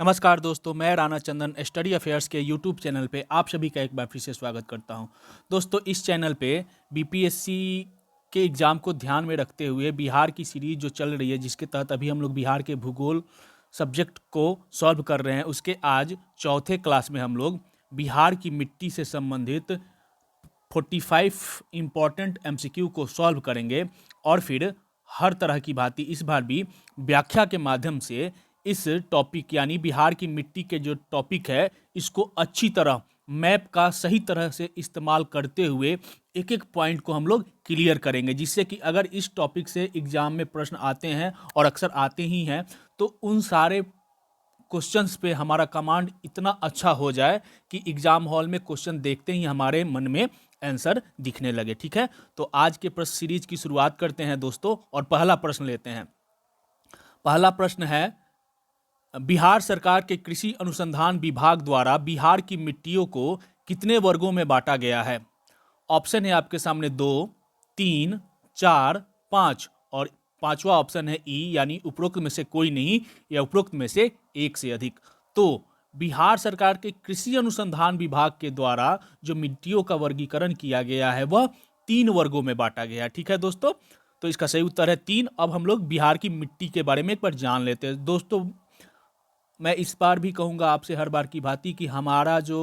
नमस्कार दोस्तों, मैं राणा चंदन स्टडी अफेयर्स के यूट्यूब चैनल पे आप सभी का एक बार फिर से स्वागत करता हूं। दोस्तों, इस चैनल पे बीपीएससी के एग्ज़ाम को ध्यान में रखते हुए बिहार की सीरीज जो चल रही है, जिसके तहत अभी हम लोग बिहार के भूगोल सब्जेक्ट को सॉल्व कर रहे हैं, उसके आज चौथे क्लास में हम लोग बिहार की मिट्टी से संबंधित 45 इम्पॉर्टेंट एमसीक्यू को सॉल्व करेंगे और फिर हर तरह की भांति इस बार भी व्याख्या के माध्यम से इस टॉपिक यानी बिहार की मिट्टी के जो टॉपिक है, इसको अच्छी तरह मैप का सही तरह से इस्तेमाल करते हुए एक एक पॉइंट को हम लोग क्लियर करेंगे, जिससे कि अगर इस टॉपिक से एग्जाम में प्रश्न आते हैं और अक्सर आते ही हैं, तो उन सारे क्वेश्चंस पे हमारा कमांड इतना अच्छा हो जाए कि एग्जाम हॉल में क्वेश्चन देखते ही हमारे मन में आंसर दिखने लगे। ठीक है, तो आज के प्रश्न सीरीज की शुरुआत करते हैं दोस्तों, और पहला प्रश्न लेते हैं। पहला प्रश्न है, बिहार सरकार के कृषि अनुसंधान विभाग द्वारा बिहार की मिट्टियों को कितने वर्गों में बांटा गया है? ऑप्शन है आपके सामने 2, 3, 4, 5 और पांचवा ऑप्शन है ई, यानी उपरोक्त में से कोई नहीं या उपरोक्त में से एक से अधिक। तो बिहार सरकार के कृषि अनुसंधान विभाग के द्वारा जो मिट्टियों का वर्गीकरण किया गया है, वह 3 वर्गों में बांटा गया है। ठीक है दोस्तों, तो इसका सही उत्तर है 3। अब हम लोग बिहार की मिट्टी के बारे में एक बार जान लेते हैं। दोस्तों, मैं इस बार भी कहूँगा आपसे हर बार की भांति कि हमारा जो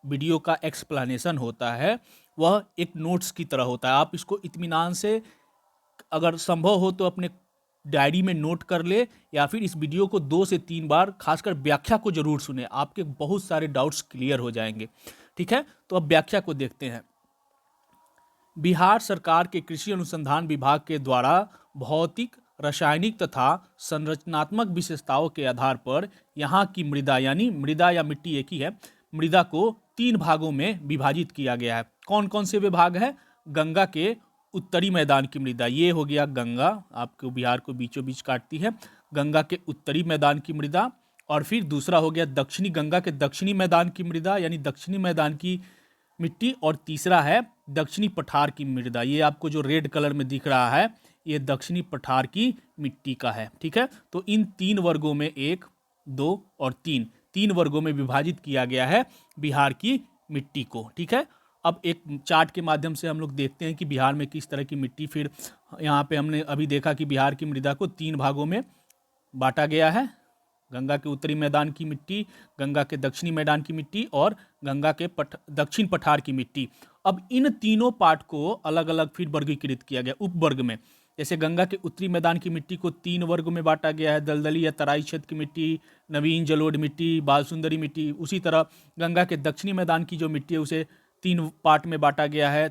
वीडियो का एक्सप्लेनेशन होता है, वह एक नोट्स की तरह होता है। आप इसको इत्मीनान से, अगर संभव हो तो अपने डायरी में नोट कर ले, या फिर इस वीडियो को 2 से 3 बार खासकर व्याख्या को जरूर सुने, आपके बहुत सारे डाउट्स क्लियर हो जाएंगे। ठीक है, तो अब व्याख्या को देखते हैं। बिहार सरकार के कृषि अनुसंधान विभाग के द्वारा भौतिक, रासायनिक तथा संरचनात्मक विशेषताओं के आधार पर यहाँ की मृदा, यानी मृदा या मिट्टी एक ही है, मृदा को 3 भागों में विभाजित किया गया है। कौन कौन से विभाग है? गंगा के उत्तरी मैदान की मृदा, ये हो गया गंगा, आपको बिहार को बीचों बीच काटती है, गंगा के उत्तरी मैदान की मृदा। और फिर दूसरा हो गया दक्षिणी गंगा के दक्षिणी मैदान की मृदा, यानी दक्षिणी मैदान की मिट्टी। और तीसरा है दक्षिणी पठार की मृदा, ये आपको जो रेड कलर में दिख रहा है, ये दक्षिणी पठार की मिट्टी का है। ठीक है, तो इन 3 वर्गों में 1, 2 और 3 वर्गों में विभाजित किया गया है बिहार की मिट्टी को। ठीक है, अब एक चार्ट के माध्यम से हम लोग देखते हैं कि बिहार में किस तरह की मिट्टी, फिर यहाँ पे हमने अभी देखा कि बिहार की मृदा को 3 भागों में बांटा गया है। गंगा के उत्तरी मैदान की मिट्टी, गंगा के दक्षिणी मैदान की मिट्टी और गंगा के दक्षिण पठार की मिट्टी। अब इन तीनों पार्ट को अलग अलग फिर वर्गीकृत किया गया उपवर्ग में। जैसे गंगा के उत्तरी मैदान की मिट्टी को 3 वर्ग में बांटा गया है, दलदली या तराई क्षेत्र की मिट्टी, नवीन जलोढ़ मिट्टी, बाल सुंदरी मिट्टी। उसी तरह गंगा के दक्षिणी मैदान की जो मिट्टी है, उसे 3 पार्ट में बांटा गया है,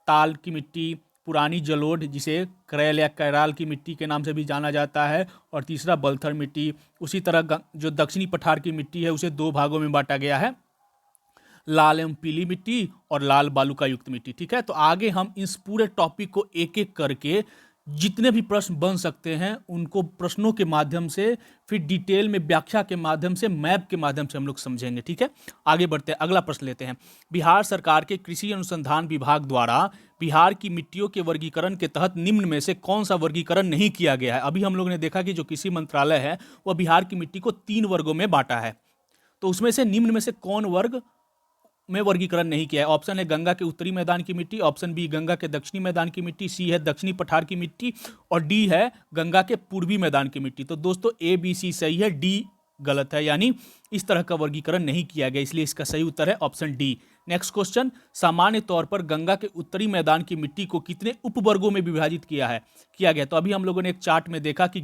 ताल की मिट्टी, पुरानी जलोढ़ जिसे करैल या कैराल की मिट्टी के नाम से भी जाना जाता है, और तीसरा बलथर मिट्टी। उसी तरह जो दक्षिणी पठार की मिट्टी है, उसे 2 भागों में बांटा गया है, लाल एवं पीली मिट्टी और लाल बालुका युक्त मिट्टी। ठीक है, तो आगे हम इस पूरे टॉपिक को एक एक करके जितने भी प्रश्न बन सकते हैं, उनको प्रश्नों के माध्यम से, फिर डिटेल में व्याख्या के माध्यम से, मैप के माध्यम से हम लोग समझेंगे। ठीक है, आगे बढ़ते हैं, अगला प्रश्न लेते हैं। बिहार सरकार के कृषि अनुसंधान विभाग द्वारा बिहार की मिट्टियों के वर्गीकरण के तहत निम्न में से कौन सा वर्गीकरण नहीं किया गया है? अभी हम लोग ने देखा कि जो कृषि मंत्रालय है, वह बिहार की मिट्टी को 3 वर्गों में बांटा है, तो उसमें से निम्न में से कौन वर्ग में वर्गीकरण नहीं किया है? ऑप्शन है गंगा के उत्तरी मैदान की मिट्टी, ऑप्शन बी गंगा के दक्षिणी मैदान की मिट्टी, सी है दक्षिणी पठार की मिट्टी, और डी है गंगा के पूर्वी मैदान की मिट्टी। तो दोस्तों, ए बी सी सही है, डी गलत है, यानी इस तरह का वर्गीकरण नहीं किया गया, इसलिए इसका सही उत्तर है ऑप्शन डी। नेक्स्ट क्वेश्चन, सामान्य तौर पर गंगा के उत्तरी मैदान की मिट्टी को कितने उपवर्गों में विभाजित किया गया? तो अभी हम लोगों ने एक चार्ट में देखा कि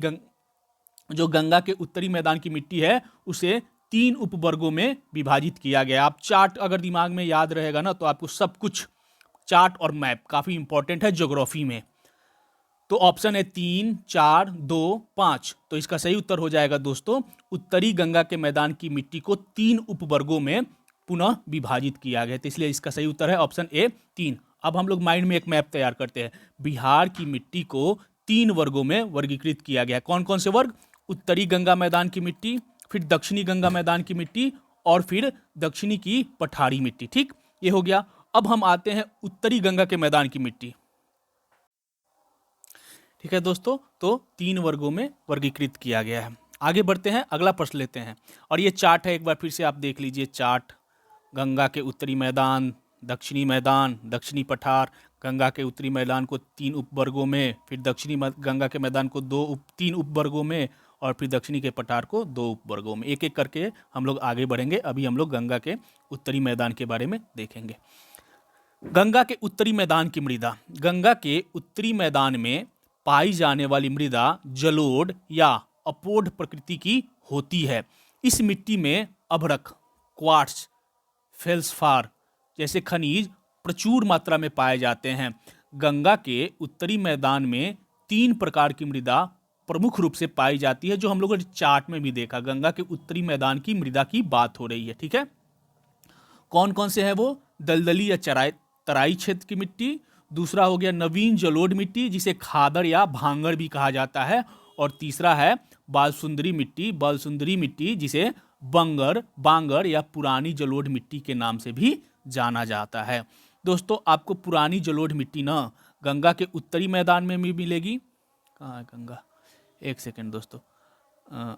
जो गंगा के उत्तरी मैदान की मिट्टी है, उसे 3 उपवर्गों में विभाजित किया गया। आप चार्ट अगर दिमाग में याद रहेगा ना, तो आपको सब कुछ, चार्ट और मैप काफी इंपॉर्टेंट है ज्योग्राफी में। तो ऑप्शन है 3, 4, 2, 5। तो इसका सही उत्तर हो जाएगा दोस्तों, उत्तरी गंगा के मैदान की मिट्टी को 3 उपवर्गों में पुनः विभाजित किया गया, तो इसलिए इसका सही उत्तर है ऑप्शन ए 3। अब हम लोग माइंड में एक मैप तैयार करते हैं। बिहार की मिट्टी को 3 वर्गों में वर्गीकृत किया गया। कौन कौन से वर्ग? उत्तरी गंगा मैदान की मिट्टी, फिर दक्षिणी गंगा मैदान की मिट्टी, और फिर दक्षिणी की पठारी मिट्टी। ठीक, ये हो गया। अब हम आते हैं उत्तरी गंगा के मैदान की मिट्टी। ठीक है दोस्तों, तो 3 वर्गों में वर्गीकृत किया गया है। आगे बढ़ते हैं, अगला प्रश्न लेते हैं। और ये चार्ट है, एक बार फिर से आप देख लीजिए चार्ट। गंगा के उत्तरी मैदान, दक्षिणी मैदान, दक्षिणी पठार। गंगा के उत्तरी मैदान को 3 उपवर्गों में, फिर गंगा के मैदान को 3 उपवर्गों में, और फिर दक्षिणी के पठार को 2 उपवर्गों में। एक एक करके हम लोग आगे बढ़ेंगे। अभी हम लोग गंगा के उत्तरी मैदान के बारे में देखेंगे। गंगा के उत्तरी मैदान की मृदा। गंगा के उत्तरी मैदान में पाई जाने वाली मृदा जलोढ़ या अपोढ़ प्रकृति की होती है। इस मिट्टी में अभ्रक, क्वार्ट्ज, फेल्सपार जैसे खनिज प्रचुर मात्रा में पाए जाते हैं। गंगा के उत्तरी मैदान में 3 प्रकार की मृदा प्रमुख रूप से पाई जाती है, जो हम लोगों ने चार्ट में भी देखा। गंगा के उत्तरी मैदान की मृदा की बात हो रही है, ठीक है। कौन कौन से हैं वो? दलदली या तराई क्षेत्र की मिट्टी। दूसरा हो गया नवीन जलोढ़ मिट्टी, जिसे खादर या भांगर भी कहा जाता है। और तीसरा है बालसुंदरी मिट्टी, जिसे बांगर या पुरानी जलोढ़ मिट्टी के नाम से भी जाना जाता है। दोस्तों, आपको पुरानी जलोढ़ मिट्टी ना गंगा के उत्तरी मैदान में भी मिलेगी। कहाँ है गंगा? एक सेकेंड दोस्तों।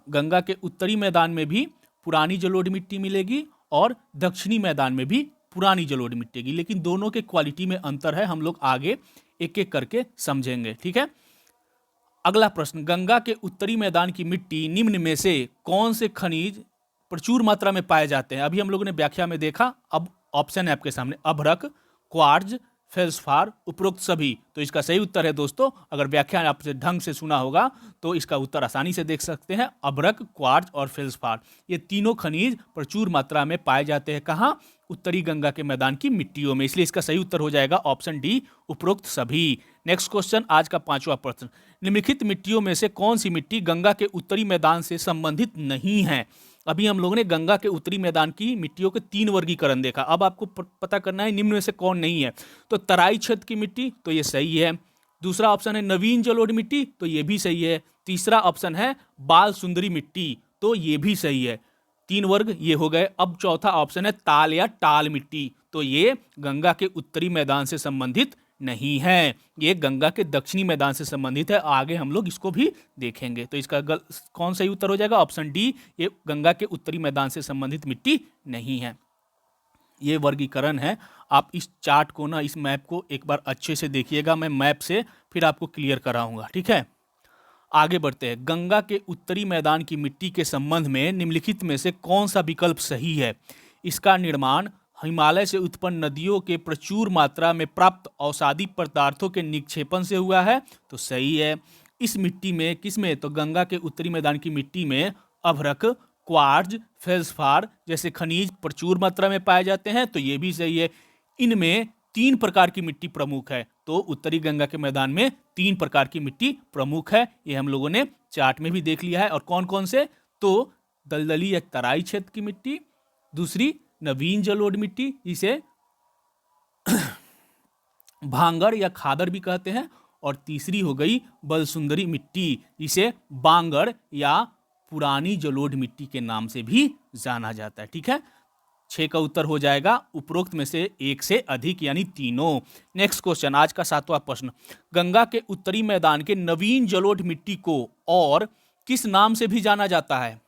गंगा के उत्तरी मैदान में भी पुरानी जलोढ़ मिट्टी मिलेगी और दक्षिणी मैदान में भी पुरानी जलोढ़ मिट्टी की, लेकिन दोनों के क्वालिटी में अंतर है। हम लोग आगे एक एक करके समझेंगे, ठीक है। अगला प्रश्न, गंगा के उत्तरी मैदान की मिट्टी निम्न में से कौन से खनिज प्रचुर मात्रा में पाए जाते हैं? अभी हम लोगों ने व्याख्या में देखा, अब ऑप्शन है आपके सामने, अभ्रक, क्वार्ट्ज, फेल्सपार, उपरोक्त सभी। तो इसका सही उत्तर है दोस्तों, अगर व्याख्या आपसे ढंग से सुना होगा तो इसका उत्तर आसानी से देख सकते हैं। अभ्रक, क्वार्ट्ज और फेल्सपार, ये तीनों खनिज प्रचुर मात्रा में पाए जाते हैं। कहाँ? उत्तरी गंगा के मैदान की मिट्टियों में। इसलिए इसका सही उत्तर हो जाएगा ऑप्शन डी, उपरोक्त सभी। नेक्स्ट क्वेश्चन, आज का 5वां प्रश्न। निम्नलिखित मिट्टियों में से कौन सी मिट्टी गंगा के उत्तरी मैदान से संबंधित नहीं है? अभी हम लोगों ने गंगा के उत्तरी मैदान की मिट्टियों के 3 वर्गीकरण देखा। अब आपको पता करना है निम्न में से कौन नहीं है। तो तराई क्षेत्र की मिट्टी, तो ये सही है। दूसरा ऑप्शन है नवीन जलोढ़ मिट्टी, तो ये भी सही है। तीसरा ऑप्शन है बाल सुंदरी मिट्टी, तो ये भी सही है। 3 वर्ग ये हो गए। अब चौथा ऑप्शन है ताल या टाल मिट्टी, तो ये गंगा के उत्तरी मैदान से संबंधित नहीं है, ये गंगा के दक्षिणी मैदान से संबंधित है। आगे हम लोग इसको भी देखेंगे। तो इसका कौन सही उत्तर हो जाएगा? ऑप्शन डी, ये गंगा के उत्तरी मैदान से संबंधित मिट्टी नहीं है। ये वर्गीकरण है। आप इस चार्ट को ना, इस मैप को एक बार अच्छे से देखिएगा। मैं मैप से फिर आपको क्लियर कराऊंगा, ठीक है। आगे बढ़ते हैं। गंगा के उत्तरी मैदान की मिट्टी के संबंध में निम्नलिखित में से कौन सा विकल्प सही है? इसका निर्माण हिमालय से उत्पन्न नदियों के प्रचुर मात्रा में प्राप्त औषधि पदार्थों के निक्षेपण से हुआ है, तो सही है। इस मिट्टी में, किसमें? तो गंगा के उत्तरी मैदान की मिट्टी में अभ्रक, क्वार्ट्ज, फेल्सपार जैसे खनिज प्रचुर मात्रा में पाए जाते हैं, तो ये भी सही है। इनमें 3 प्रकार की मिट्टी प्रमुख है, तो उत्तरी गंगा के मैदान में 3 प्रकार की मिट्टी प्रमुख है। ये हम लोगों ने चार्ट में भी देख लिया है। और कौन कौन से? तो दलदली या तराई क्षेत्र की मिट्टी, दूसरी नवीन जलोढ़ मिट्टी जिसे भांगर या खादर भी कहते हैं, और तीसरी हो गई बलसुंदरी मिट्टी जिसे बांगर या पुरानी जलोढ़ मिट्टी के नाम से भी जाना जाता है, ठीक है। 6 का उत्तर हो जाएगा उपरोक्त में से एक से अधिक, यानी तीनों। नेक्स्ट क्वेश्चन, आज का 7वां प्रश्न। गंगा के उत्तरी मैदान के नवीन जलोढ़ मिट्टी को और किस नाम से भी जाना जाता है?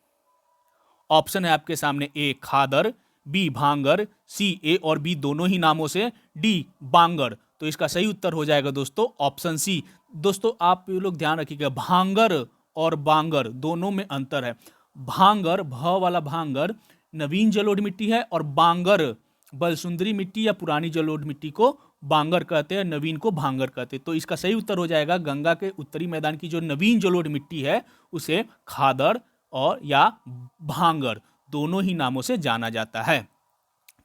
ऑप्शन है आपके सामने, ए खादर, बी भांगर, सी ए और बी दोनों ही नामों से, डी बांगर। तो इसका सही उत्तर हो जाएगा दोस्तों ऑप्शन सी। दोस्तों आप लोग ध्यान रखिएगा, भांगर और बांगर दोनों में अंतर है। भांगर, भ वाला भांगर नवीन जलोढ़ मिट्टी है, और बांगर बलसुंदरी मिट्टी या पुरानी जलोढ़ मिट्टी को बांगर कहते हैं, नवीन को भांगर कहते हैं। तो इसका सही उत्तर हो जाएगा गंगा के उत्तरी मैदान की जो नवीन जलोढ़ मिट्टी है उसे खादर और या भांगर दोनों ही नामों से जाना जाता है,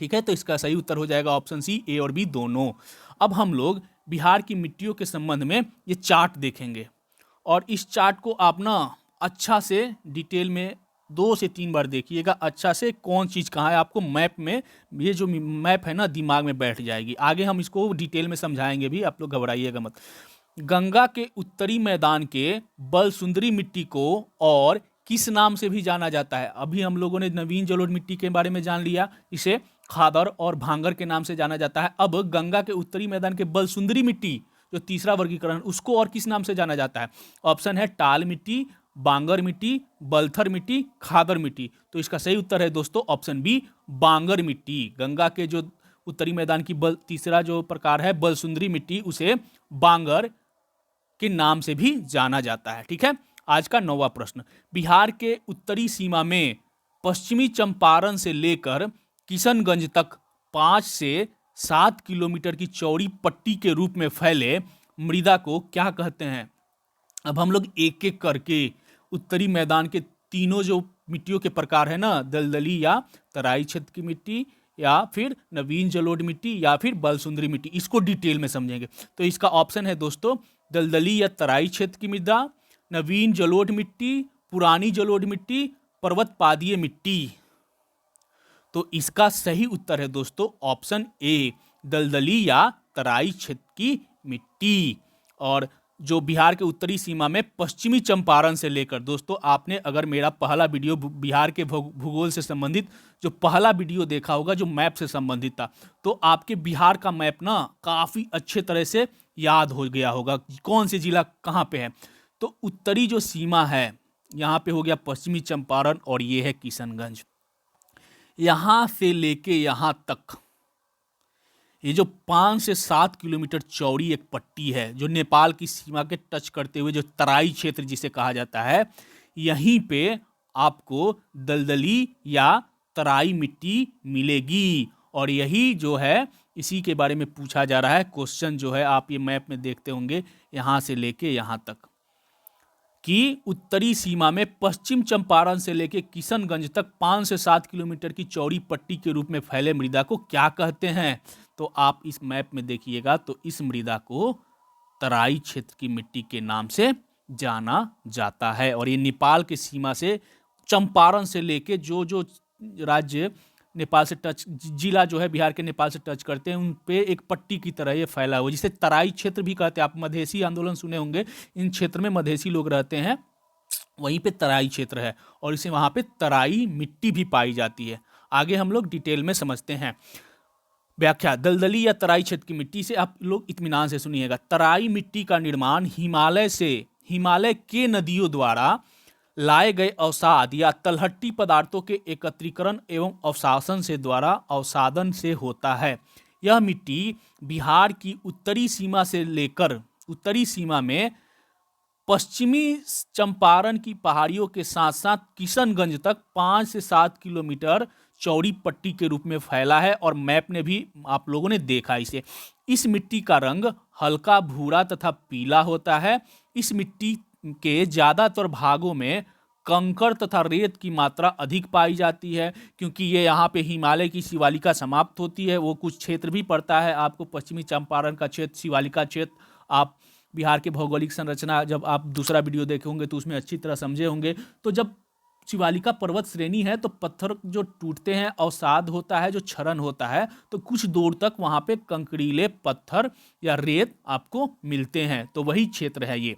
ठीक है। तो इसका सही उत्तर हो जाएगा ऑप्शन सी, ए और बी दोनों। अब हम लोग बिहार की मिट्टियों के संबंध में ये चार्ट देखेंगे, और इस चार्ट को आप ना अच्छा से डिटेल में 2 से 3 बार देखिएगा अच्छा से, कौन चीज़ कहाँ है। आपको मैप में, ये जो मैप है ना दिमाग में बैठ जाएगी। आगे हम इसको डिटेल में समझाएंगे भी, आप लोग घबराइएगा मत। गंगा के उत्तरी मैदान के बलसुंदरी मिट्टी को और किस नाम से भी जाना जाता है? अभी हम लोगों ने नवीन जलोढ़ मिट्टी के बारे में जान लिया, इसे खादर और भांगर के नाम से जाना जाता है। अब गंगा के उत्तरी मैदान के बलसुंदरी मिट्टी जो तीसरा वर्गीकरण, उसको और किस नाम से जाना जाता है? ऑप्शन है टाल मिट्टी, बांगर मिट्टी, बलथर मिट्टी, खादर मिट्टी। तो इसका सही उत्तर है दोस्तों ऑप्शन बी, बांगर मिट्टी। गंगा के जो उत्तरी मैदान की तीसरा जो प्रकार है बलसुंदरी मिट्टी, उसे बांगर के नाम से भी जाना जाता है। ठीक है, आज का 9वां प्रश्न, बिहार के उत्तरी सीमा में पश्चिमी चंपारण से लेकर किशनगंज तक 5 से 7 किलोमीटर की चौड़ी पट्टी के रूप में फैले मृदा को क्या कहते हैं? अब हम लोग एक एक करके उत्तरी मैदान के तीनों जो मिट्टियों के प्रकार है ना, दलदली या तराई क्षेत्र की मिट्टी, या फिर नवीन जलोढ़ मिट्टी, या फिर बलसुंदरी मिट्टी, इसको डिटेल में समझेंगे। तो इसका ऑप्शन है दोस्तों दलदली या तराई क्षेत्र की मृदा, नवीन जलोढ़ मिट्टी, पुरानी जलोढ़ मिट्टी, पर्वत पादीय मिट्टी। तो इसका सही उत्तर है दोस्तों ऑप्शन ए, दलदली या तराई क्षेत्र की मिट्टी। और जो बिहार के उत्तरी सीमा में पश्चिमी चंपारण से लेकर, दोस्तों आपने अगर मेरा पहला वीडियो बिहार के भूगोल से संबंधित जो पहला वीडियो देखा होगा जो मैप से संबंधित था, तो आपके बिहार का मैप ना काफ़ी अच्छे तरह से याद हो गया होगा, कौन से जिला कहाँ पे है। तो उत्तरी जो सीमा है यहाँ पे हो गया पश्चिमी चंपारण, और ये है किशनगंज। यहाँ से लेके यहाँ तक ये जो 5 से 7 किलोमीटर चौड़ी एक पट्टी है, जो नेपाल की सीमा के टच करते हुए जो तराई क्षेत्र जिसे कहा जाता है, यहीं पे आपको दलदली या तराई मिट्टी मिलेगी। और यही जो है इसी के बारे में पूछा जा रहा है क्वेश्चन, जो है आप ये मैप में देखते होंगे, यहाँ से लेके यहाँ तक कि उत्तरी सीमा में पश्चिम चंपारण से लेके किशनगंज तक 5 से 7 किलोमीटर की चौड़ी पट्टी के रूप में फैले मृदा को क्या कहते हैं? तो आप इस मैप में देखिएगा तो इस मृदा को तराई क्षेत्र की मिट्टी के नाम से जाना जाता है। और ये नेपाल की सीमा से चंपारण से लेके जो जो राज्य नेपाल से टच, जिला जो है बिहार के नेपाल से टच करते हैं, उन पे एक पट्टी की तरह ये फैला हुआ, जिसे तराई क्षेत्र भी कहते हैं। आप मधेसी आंदोलन सुने होंगे, इन क्षेत्र में मधेसी लोग रहते हैं, वहीं पे तराई क्षेत्र है, और इसे वहाँ पे तराई मिट्टी भी पाई जाती है। आगे हम लोग डिटेल में समझते हैं। व्याख्या, दलदली या तराई क्षेत्र की मिट्टी से आप लोग इत्मीनान से सुनिएगा। तराई मिट्टी का निर्माण हिमालय के नदियों द्वारा लाए गए अवसाद या तलहट्टी पदार्थों के एकत्रीकरण एवं अवसादन से होता है। यह मिट्टी बिहार की उत्तरी सीमा से लेकर उत्तरी सीमा में पश्चिमी चंपारण की पहाड़ियों के साथ साथ किशनगंज तक 5 से 7 किलोमीटर चौड़ी पट्टी के रूप में फैला है। और मैप ने भी आप लोगों ने देखा इसे। इस मिट्टी का रंग हल्का भूरा तथा पीला होता है। इस मिट्टी के ज़्यादातर भागों में कंकड़ तथा रेत की मात्रा अधिक पाई जाती है, क्योंकि ये यहाँ पे हिमालय की शिवालिका समाप्त होती है। वो कुछ क्षेत्र भी पड़ता है आपको, पश्चिमी चंपारण का क्षेत्र, शिवालिका क्षेत्र। आप बिहार के भौगोलिक संरचना जब आप दूसरा वीडियो देखे होंगे तो उसमें अच्छी तरह समझे होंगे। तो जब शिवालिका पर्वत श्रेणी है तो पत्थर जो टूटते हैं, अवसाद होता है, जो क्षरण होता है, तो कुछ दूर तक वहाँ पे कंकरीले पत्थर या रेत आपको मिलते हैं। तो वही क्षेत्र है ये।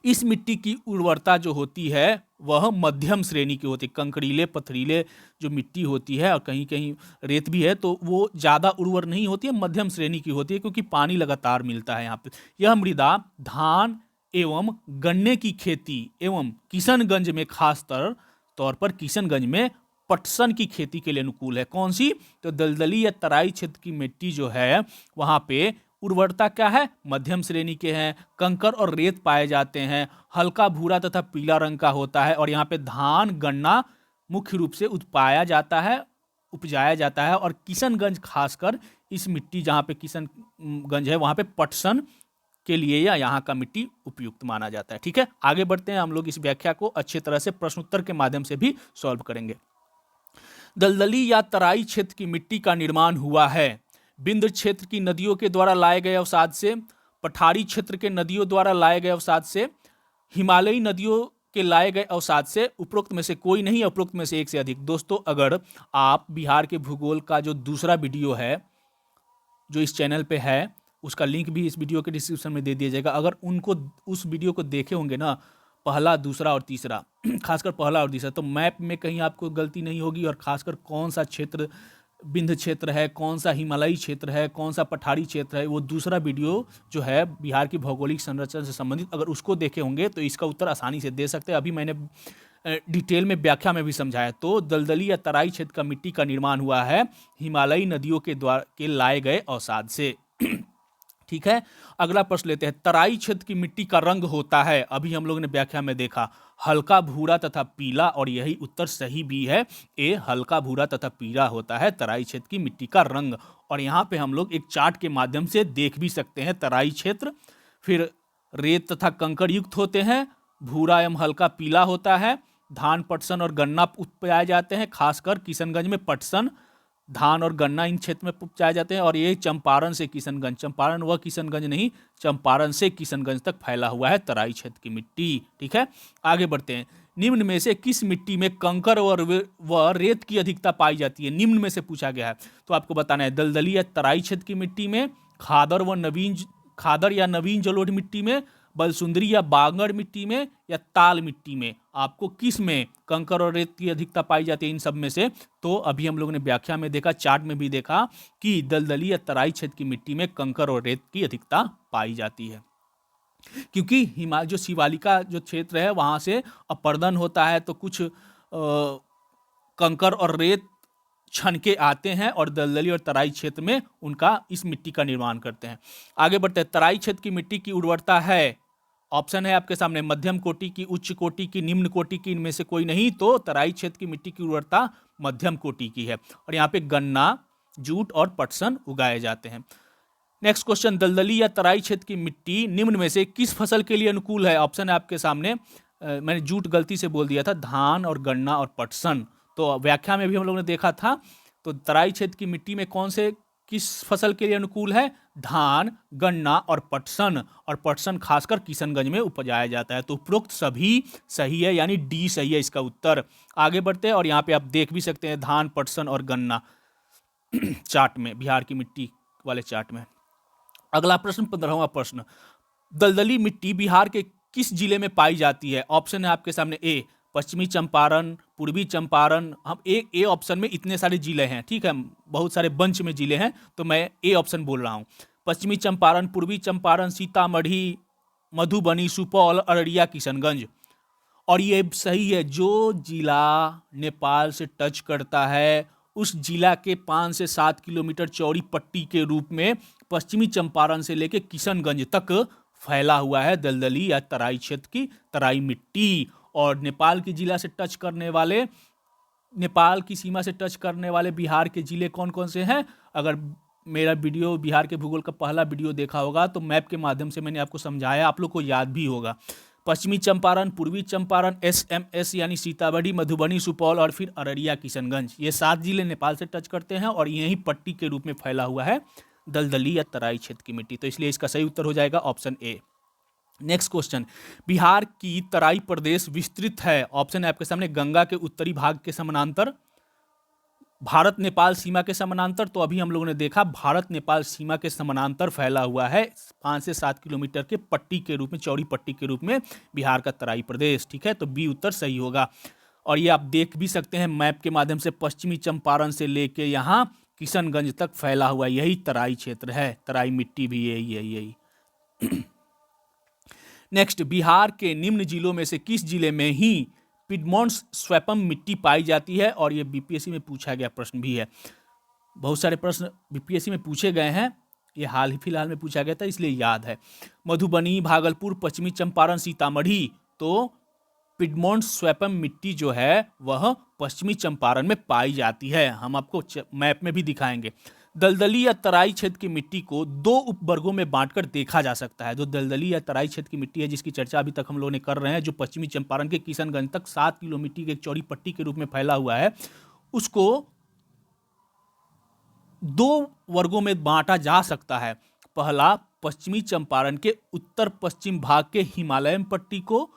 इस मिट्टी की उर्वरता जो होती है वह मध्यम श्रेणी की होती है। कंकरीले पथरीले जो मिट्टी होती है और कहीं कहीं रेत भी है, तो वो ज़्यादा उर्वर नहीं होती है, मध्यम श्रेणी की होती है, क्योंकि पानी लगातार मिलता है यहाँ पे। यह मृदा धान एवं गन्ने की खेती एवं किशनगंज में खास तौर पर किशनगंज में पटसन की खेती के लिए अनुकूल है। कौन सी? तो दलदली या तराई क्षेत्र की मिट्टी जो है वहाँ पे उर्वरता क्या है? मध्यम श्रेणी के हैं। कंकर और रेत पाए जाते हैं। हल्का भूरा तथा पीला रंग का होता है। और यहाँ पे धान गन्ना मुख्य रूप से उपजाया जाता है। और किशनगंज खासकर इस मिट्टी जहाँ पे किशनगंज है वहाँ पे पटसन के लिए या यहाँ का मिट्टी उपयुक्त माना जाता है। ठीक है, आगे बढ़ते हैं। हम लोग इस व्याख्या को अच्छे तरह से प्रश्नोत्तर के माध्यम से भी सॉल्व करेंगे। दलदली या तराई क्षेत्र की मिट्टी का निर्माण हुआ है बिंद क्षेत्र की नदियों के द्वारा लाए गए अवसाद से, पठारी क्षेत्र के नदियों द्वारा लाए गए अवसाद से, हिमालयी नदियों के लाए गए अवसाद से। उपरोक्त में से कोई नहीं, उपरोक्त में से एक से अधिक। दोस्तों अगर आप बिहार के भूगोल का जो दूसरा वीडियो है जो इस चैनल पे है, उसका लिंक भी इस वीडियो के डिस्क्रिप्शन में दे दिया जाएगा। अगर उनको उस वीडियो को देखे होंगे ना, पहला, दूसरा और तीसरा, खासकर पहला और तीसरा, तो मैप में कहीं आपको गलती नहीं होगी। और खासकर कौन सा क्षेत्र विंध्य क्षेत्र है, कौन सा हिमालयी क्षेत्र है, कौन सा पठारी क्षेत्र है, वो दूसरा वीडियो जो है बिहार की भौगोलिक संरचना से संबंधित, अगर उसको देखे होंगे तो इसका उत्तर आसानी से दे सकते हैं। अभी मैंने डिटेल में व्याख्या में भी समझाया। तो दलदली या तराई क्षेत्र का मिट्टी का निर्माण हुआ है हिमालयी नदियों के द्वारा के लाए गए अवसाद से। ठीक है, अगला प्रश्न लेते हैं। तराई क्षेत्र की मिट्टी का रंग होता है, अभी हम लोगों ने व्याख्या में देखा, हल्का भूरा तथा पीला, और यही उत्तर सही भी है, ए हल्का भूरा तथा पीला होता है तराई क्षेत्र की मिट्टी का रंग। और यहाँ पे हम लोग एक चार्ट के माध्यम से देख भी सकते हैं तराई क्षेत्र, फिर रेत तथा कंकड़ युक्त होते हैं, भूरा एवं हल्का पीला होता है, धान पटसन और गन्ना उपजाए जाते हैं, खासकर किशनगंज में पटसन, धान और गन्ना इन क्षेत्र में उपजाए जाते हैं। और ये चंपारण से किशनगंज, चंपारण व किशनगंज नहीं, चंपारण से किशनगंज तक फैला हुआ है तराई क्षेत्र की मिट्टी। ठीक है, आगे बढ़ते हैं। निम्न में से किस मिट्टी में कंकर और व रेत की अधिकता पाई जाती है? निम्न में से पूछा गया है, तो आपको बताना है दलदली या तराई क्षेत्र की मिट्टी में, खादर या नवीन जलोढ़ मिट्टी में, बलसुंदरी या बांगड़ मिट्टी में, या ताल मिट्टी में। आपको किस में कंकर और रेत की अधिकता पाई जाती है इन सब में से? तो अभी हम लोगों ने व्याख्या में देखा, चार्ट में भी देखा कि दलदली या तराई क्षेत्र की मिट्टी में कंकर और रेत की अधिकता पाई जाती है, क्योंकि हिमालय जो शिवालिका जो क्षेत्र है वहां से अपर्दन होता है, तो कुछ कंकर और रेत छनके आते हैं और दलदली और तराई क्षेत्र में उनका इस मिट्टी का निर्माण करते हैं। आगे बढ़ते हैं। तराई क्षेत्र की मिट्टी की उर्वरता है, ऑप्शन है आपके सामने, मध्यम कोटि की, उच्च कोटि की, निम्न कोटि की, इनमें से कोई नहीं। तो तराई क्षेत्र की मिट्टी की उर्वरता मध्यम कोटि की है, और यहाँ पे गन्ना, जूट और पटसन उगाए जाते हैं। नेक्स्ट क्वेश्चन, दलदली या तराई क्षेत्र की मिट्टी निम्न में से किस फसल के लिए अनुकूल है? ऑप्शन है आपके सामने, मैंने जूट गलती से बोल दिया था, धान और गन्ना और पटसन। तो व्याख्या में भी हम लोगों ने देखा था। तो तराई क्षेत्र की मिट्टी में कौन से किस फसल के लिए अनुकूल है? धान, गन्ना और पटसन, और पटसन खासकर किशनगंज में उपजाया जाता है। तो उपरोक्त सभी सही है, यानी डी सही है इसका उत्तर। आगे बढ़ते हैं, और यहाँ पे आप देख भी सकते हैं धान, पटसन और गन्ना चार्ट में, बिहार की मिट्टी वाले चार्ट में। अगला प्रश्न, 15वां प्रश्न, दलदली मिट्टी बिहार के किस जिले में पाई जाती है? ऑप्शन है आपके सामने, ए पश्चिमी चंपारण, पूर्वी चंपारण। हम ए ऑप्शन में इतने सारे जिले हैं, ठीक है, बहुत सारे बंच में जिले हैं, तो मैं ए ऑप्शन बोल रहा हूं। पश्चिमी चंपारण, पूर्वी चंपारण, सीतामढ़ी, मधुबनी, सुपौल, अररिया, किशनगंज। और ये सही है, जो जिला नेपाल से टच करता है उस जिला के 5 से 7 किलोमीटर चौड़ी पट्टी के रूप में पश्चिमी चंपारण से लेकर किशनगंज तक फैला हुआ है दलदली या तराई क्षेत्र की तराई मिट्टी। और नेपाल की जिला से टच करने वाले, नेपाल की सीमा से टच करने वाले बिहार के जिले कौन कौन से हैं? अगर मेरा वीडियो बिहार के भूगोल का पहला वीडियो देखा होगा तो मैप के माध्यम से मैंने आपको समझाया, आप लोग को याद भी होगा। पश्चिमी चंपारण, पूर्वी चंपारण, SMS यानी सीतामढ़ी, मधुबनी, सुपौल और फिर अररिया, किशनगंज। ये 7 जिले नेपाल से टच करते हैं और यही पट्टी के रूप में फैला हुआ है दलदली या तराई क्षेत्र की मिट्टी। तो इसलिए इसका सही उत्तर हो जाएगा option A. Next question, Bihar की तराई प्रदेश विस्तृत है, ऑप्शन है आपके सामने, गंगा के उत्तरी भाग के समानांतर, भारत नेपाल सीमा के समानांतर। तो अभी हम लोगों ने देखा भारत नेपाल सीमा के समानांतर फैला हुआ है 5 से 7 किलोमीटर के पट्टी के रूप में, चौड़ी पट्टी के रूप में बिहार का तराई प्रदेश। ठीक है, तो बी उत्तर सही होगा। और ये आप देख भी सकते हैं मैप के माध्यम से, पश्चिमी चंपारण से लेके यहाँ किशनगंज तक फैला हुआ यही तराई क्षेत्र है, तराई मिट्टी भी यही। नेक्स्ट, बिहार के निम्न जिलों में से किस जिले में ही पिडमोंट स्वैपम मिट्टी पाई जाती है? और ये बीपीएससी में पूछा गया प्रश्न भी है, बहुत सारे प्रश्न बीपीएससी में पूछे गए हैं, ये हाल ही फिलहाल में पूछा गया था इसलिए याद है। मधुबनी, भागलपुर, पश्चिमी चंपारण, सीतामढ़ी। तो पिडमोंट स्वैपम मिट्टी जो है वह पश्चिमी चंपारण में पाई जाती है, हम आपको मैप में भी दिखाएंगे। दलदली या तराई क्षेत्र की मिट्टी को 2 उपवर्गों में बांटकर देखा जा सकता है। जो दलदली या तराई क्षेत्र की मिट्टी है जिसकी चर्चा अभी तक हम लोगों ने कर रहे हैं, जो पश्चिमी चंपारण के किशनगंज तक 7 किलोमीटर की एक चौड़ी पट्टी के रूप में फैला हुआ है, उसको 2 वर्गों में बांटा जा सकता है। पहला, पश्चिमी चंपारण के उत्तर पश्चिम भाग के हिमालयन पट्टी को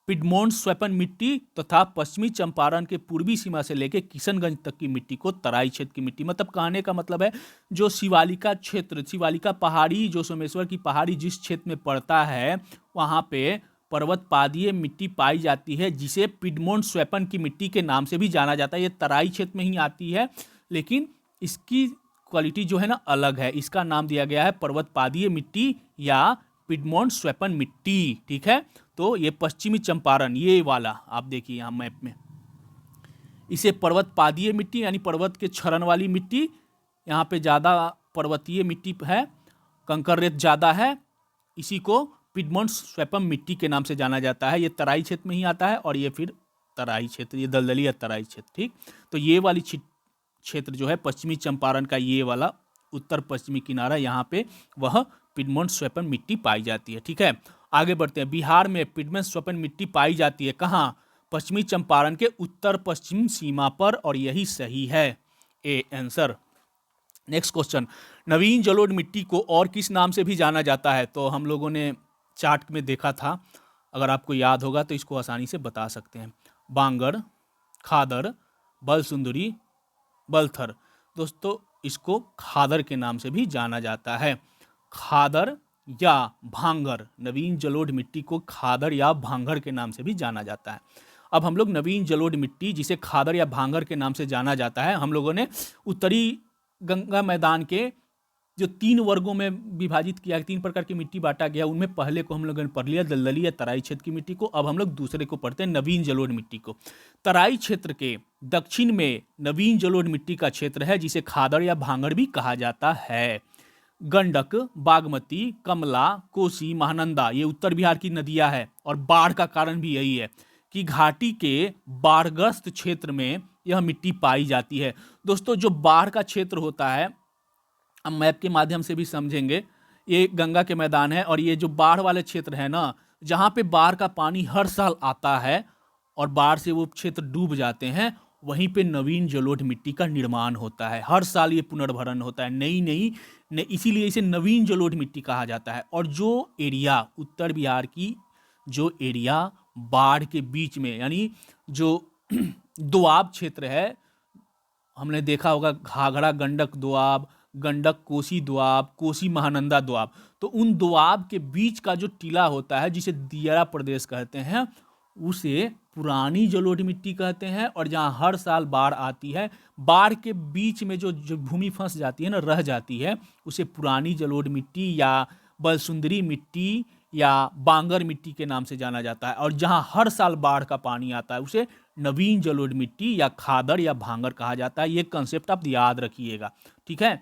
पिडमोंट स्वैपम मिट्टी तथा पश्चिमी चंपारण के पूर्वी सीमा से लेकर किशनगंज तक की मिट्टी को तराई क्षेत्र की मिट्टी। मतलब कहने का मतलब है जो शिवालिका क्षेत्र, शिवालिका पहाड़ी, जो सोमेश्वर की पहाड़ी जिस क्षेत्र में पड़ता है वहाँ पे पर्वत पादीय मिट्टी पाई जाती है, जिसे पिडमोंट स्वैपम की मिट्टी के नाम से भी जाना जाता है। ये तराई क्षेत्र में ही आती है, लेकिन इसकी क्वालिटी जो है ना अलग है। इसका नाम दिया गया है पर्वतपादीय मिट्टी या पिडमोंट स्वैपन मिट्टी। ठीक है, तो ये पश्चिमी चंपारण, ये वाला आप देखिए यहाँ मैप में, इसे पर्वतपादीय मिट्टी यानी पर्वत के क्षरण वाली मिट्टी, यहाँ पे ज़्यादा पर्वतीय मिट्टी है, कंकर रेत ज़्यादा है, इसी को पिडमोंट स्वैपम मिट्टी के नाम से जाना जाता है। ये तराई क्षेत्र में ही आता है और ये फिर तराई क्षेत्र, ये दलदली या तराई क्षेत्र। ठीक, तो ये वाली क्षेत्र जो है पश्चिमी चंपारण का, ये वाला उत्तर पश्चिमी किनारा, यहाँ पे वह पिडमोंट स्वैपन मिट्टी पाई जाती है। ठीक है, आगे बढ़ते हैं। बिहार में पिडमोंट स्वैपन मिट्टी पाई जाती है कहाँ? पश्चिमी चंपारण के उत्तर पश्चिम सीमा पर, और यही सही है, ए आंसर। नेक्स्ट क्वेश्चन, नवीन जलोढ़ मिट्टी को और किस नाम से भी जाना जाता है? तो हम लोगों ने चार्ट में देखा था, अगर आपको याद होगा तो इसको आसानी से बता सकते हैं। बांगर, खादर, बलसुंदरी, बलथर। दोस्तों इसको खादर के नाम से भी जाना जाता है। खादर या भांगर, नवीन जलोढ़ मिट्टी को खादर या भांगर के नाम से भी जाना जाता है। अब हम लोग नवीन जलोढ़ मिट्टी, जिसे खादर या भांगर के नाम से जाना जाता है, हम लोगों ने उत्तरी गंगा मैदान के जो 3 वर्गों में विभाजित किया, 3 प्रकार की मिट्टी बांटा गया, उनमें पहले को हम लोगों ने पढ़ लिया दलदली या तराई क्षेत्र की मिट्टी को। अब हम लोग दूसरे को पढ़ते हैं, नवीन जलोढ़ मिट्टी को। तराई क्षेत्र के दक्षिण में नवीन जलोढ़ मिट्टी का क्षेत्र है, जिसे खादर या भांगर भी कहा जाता है। गंडक, बागमती, कमला, कोसी, महानंदा, ये उत्तर बिहार की नदियां हैं, और बाढ़ का कारण भी यही है कि घाटी के बाढ़ग्रस्त क्षेत्र में यह मिट्टी पाई जाती है। दोस्तों जो बाढ़ का क्षेत्र होता है, हम मैप के माध्यम से भी समझेंगे, ये गंगा के मैदान है, और ये जो बाढ़ वाले क्षेत्र है ना, जहाँ पे बाढ़ का पानी हर साल आता है और बाढ़ से वो क्षेत्र डूब जाते हैं, वहीं पे नवीन जलोढ़ मिट्टी का निर्माण होता है। हर साल ये पुनर्भरण होता है, नई इसीलिए इसे नवीन जलोढ़ मिट्टी कहा जाता है। और जो एरिया उत्तर बिहार की, जो एरिया बाढ़ के बीच में, यानी जो दोआब क्षेत्र है, हमने देखा होगा घाघरा गंडक दोआब, गंडक कोसी दोआब, कोसी महानंदा दोआब, तो उन दोआब के बीच का जो टीला होता है, जिसे दियारा प्रदेश कहते हैं, उसे पुरानी जलोढ़ मिट्टी कहते हैं। और जहाँ हर साल बाढ़ आती है, बाढ़ के बीच में जो भूमि फंस जाती है ना, रह जाती है, उसे पुरानी जलोढ़ मिट्टी या बलसुंदरी मिट्टी या बांगर मिट्टी के नाम से जाना जाता है। और जहाँ हर साल बाढ़ का पानी आता है, उसे नवीन जलोढ़ मिट्टी या खादर या भांगर कहा जाता है। ये कंसेप्ट आप याद रखिएगा। ठीक है,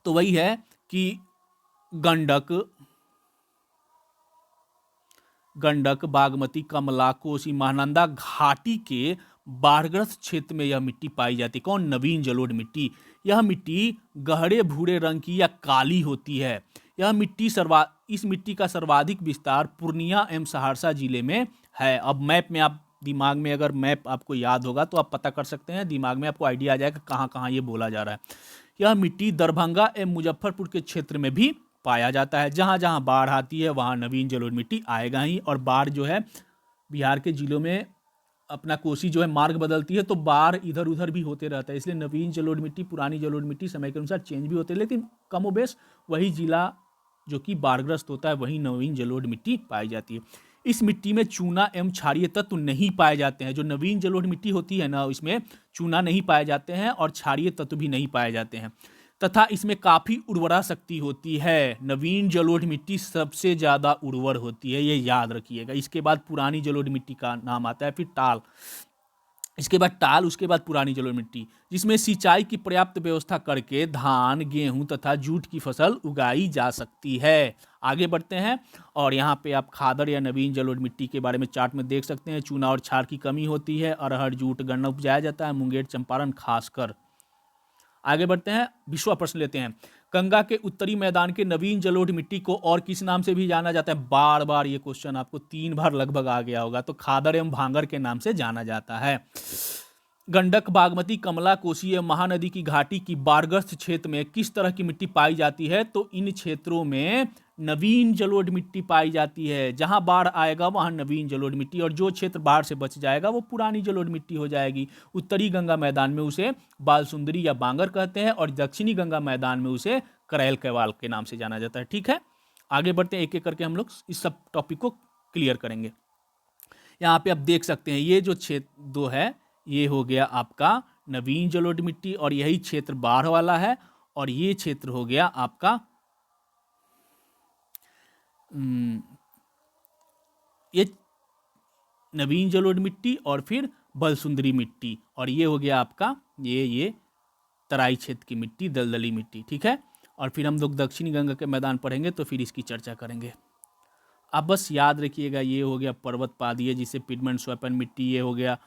तो वही है कि गंडक, बागमती, कमला, कोसी, महानंदा घाटी के बाढ़ग्रस्त क्षेत्र में यह मिट्टी पाई जाती है। कौन? नवीन जलोढ़ मिट्टी। यह मिट्टी गहरे भूरे रंग की या काली होती है। इस मिट्टी का सर्वाधिक विस्तार पूर्णिया एवं सहरसा जिले में है। अब मैप में आप दिमाग में, अगर मैप आपको याद होगा तो आप पता कर सकते हैं, दिमाग में आपको आइडिया आ जाएगा कहाँ कहाँ ये बोला जा रहा है। यह मिट्टी दरभंगा एवं मुजफ्फरपुर के क्षेत्र में भी पाया जाता है। जहाँ जहाँ बाढ़ आती है वहाँ नवीन जलोढ़ मिट्टी आएगा ही। और बाढ़ जो है बिहार के जिलों में अपना कोसी जो है मार्ग बदलती है, तो बाढ़ इधर उधर भी होते रहता है, इसलिए नवीन जलोढ़ मिट्टी, पुरानी जलोढ़ मिट्टी समय के अनुसार चेंज भी होते हैं, लेकिन कमोबेश वही जिला जो कि बाढ़ग्रस्त होता है, वही नवीन जलोढ़ मिट्टी पाई जाती है। इस मिट्टी में चूना एवं क्षारीय तत्व नहीं पाए जाते हैं। जो नवीन जलोढ़ मिट्टी होती है ना, इसमें चूना नहीं पाए जाते हैं और क्षारीय तत्व भी नहीं पाए जाते हैं, तथा इसमें काफ़ी उर्वरा शक्ति होती है। नवीन जलोढ़ मिट्टी सबसे ज़्यादा उर्वर होती है, ये याद रखिएगा। इसके बाद पुरानी जलोढ़ मिट्टी का नाम आता है, फिर टाल, इसके बाद टाल, उसके बाद पुरानी जलोढ़ मिट्टी, जिसमें सिंचाई की पर्याप्त व्यवस्था करके धान, गेहूं तथा जूट की फसल उगाई जा सकती है। आगे बढ़ते हैं, और यहाँ पे आप खादर या नवीन जलोढ़ मिट्टी के बारे में चार्ट में देख सकते हैं। चूना और क्षार की कमी होती है। अरहर, जूट, गन्ना उपजाया जाता है, मुंगेर, चंपारण खासकर। आगे बढ़ते हैं, 20वां प्रश्न लेते हैं। गंगा के उत्तरी मैदान के नवीन जलोढ़ मिट्टी को और किस नाम से भी जाना जाता है? बार बार ये क्वेश्चन आपको 3 बार लगभग आ गया होगा। तो खादर एवं भांगर के नाम से जाना जाता है। गंडक, बागमती, कमला, कोसी एवं महानदी की घाटी की बाढ़ग्रस्त क्षेत्र में किस तरह की मिट्टी पाई जाती है? तो इन क्षेत्रों में नवीन जलोढ़ मिट्टी पाई जाती है। जहां बाढ़ आएगा वहां नवीन जलोढ़ मिट्टी, और जो क्षेत्र बाढ़ से बच जाएगा वो पुरानी जलोढ़ मिट्टी हो जाएगी। उत्तरी गंगा मैदान में उसे बालसुंदरी या बांगर कहते हैं, और दक्षिणी गंगा मैदान में उसे करैल कैवाल के नाम से जाना जाता है। ठीक है, आगे बढ़ते हैं, एक एक करके हम लोग इस सब टॉपिक को क्लियर करेंगे। यहाँ पे आप देख सकते हैं, ये जो क्षेत्र 2 है, ये हो गया आपका नवीन जलोढ़ मिट्टी, और यही क्षेत्र बाढ़ वाला है, और ये क्षेत्र हो गया आपका ये नवीन जलोढ़ मिट्टी और फिर बलसुंदरी मिट्टी, और ये हो गया आपका ये तराई क्षेत्र की मिट्टी, दलदली मिट्टी। ठीक है, और फिर हम लोग दक्षिणी गंगा के मैदान पढ़ेंगे तो फिर इसकी चर्चा करेंगे। आप बस याद रखिएगा, ये हो गया पर्वत पादीय जिसे पिडमेंट स्वैपन मिट्टी, ये हो गया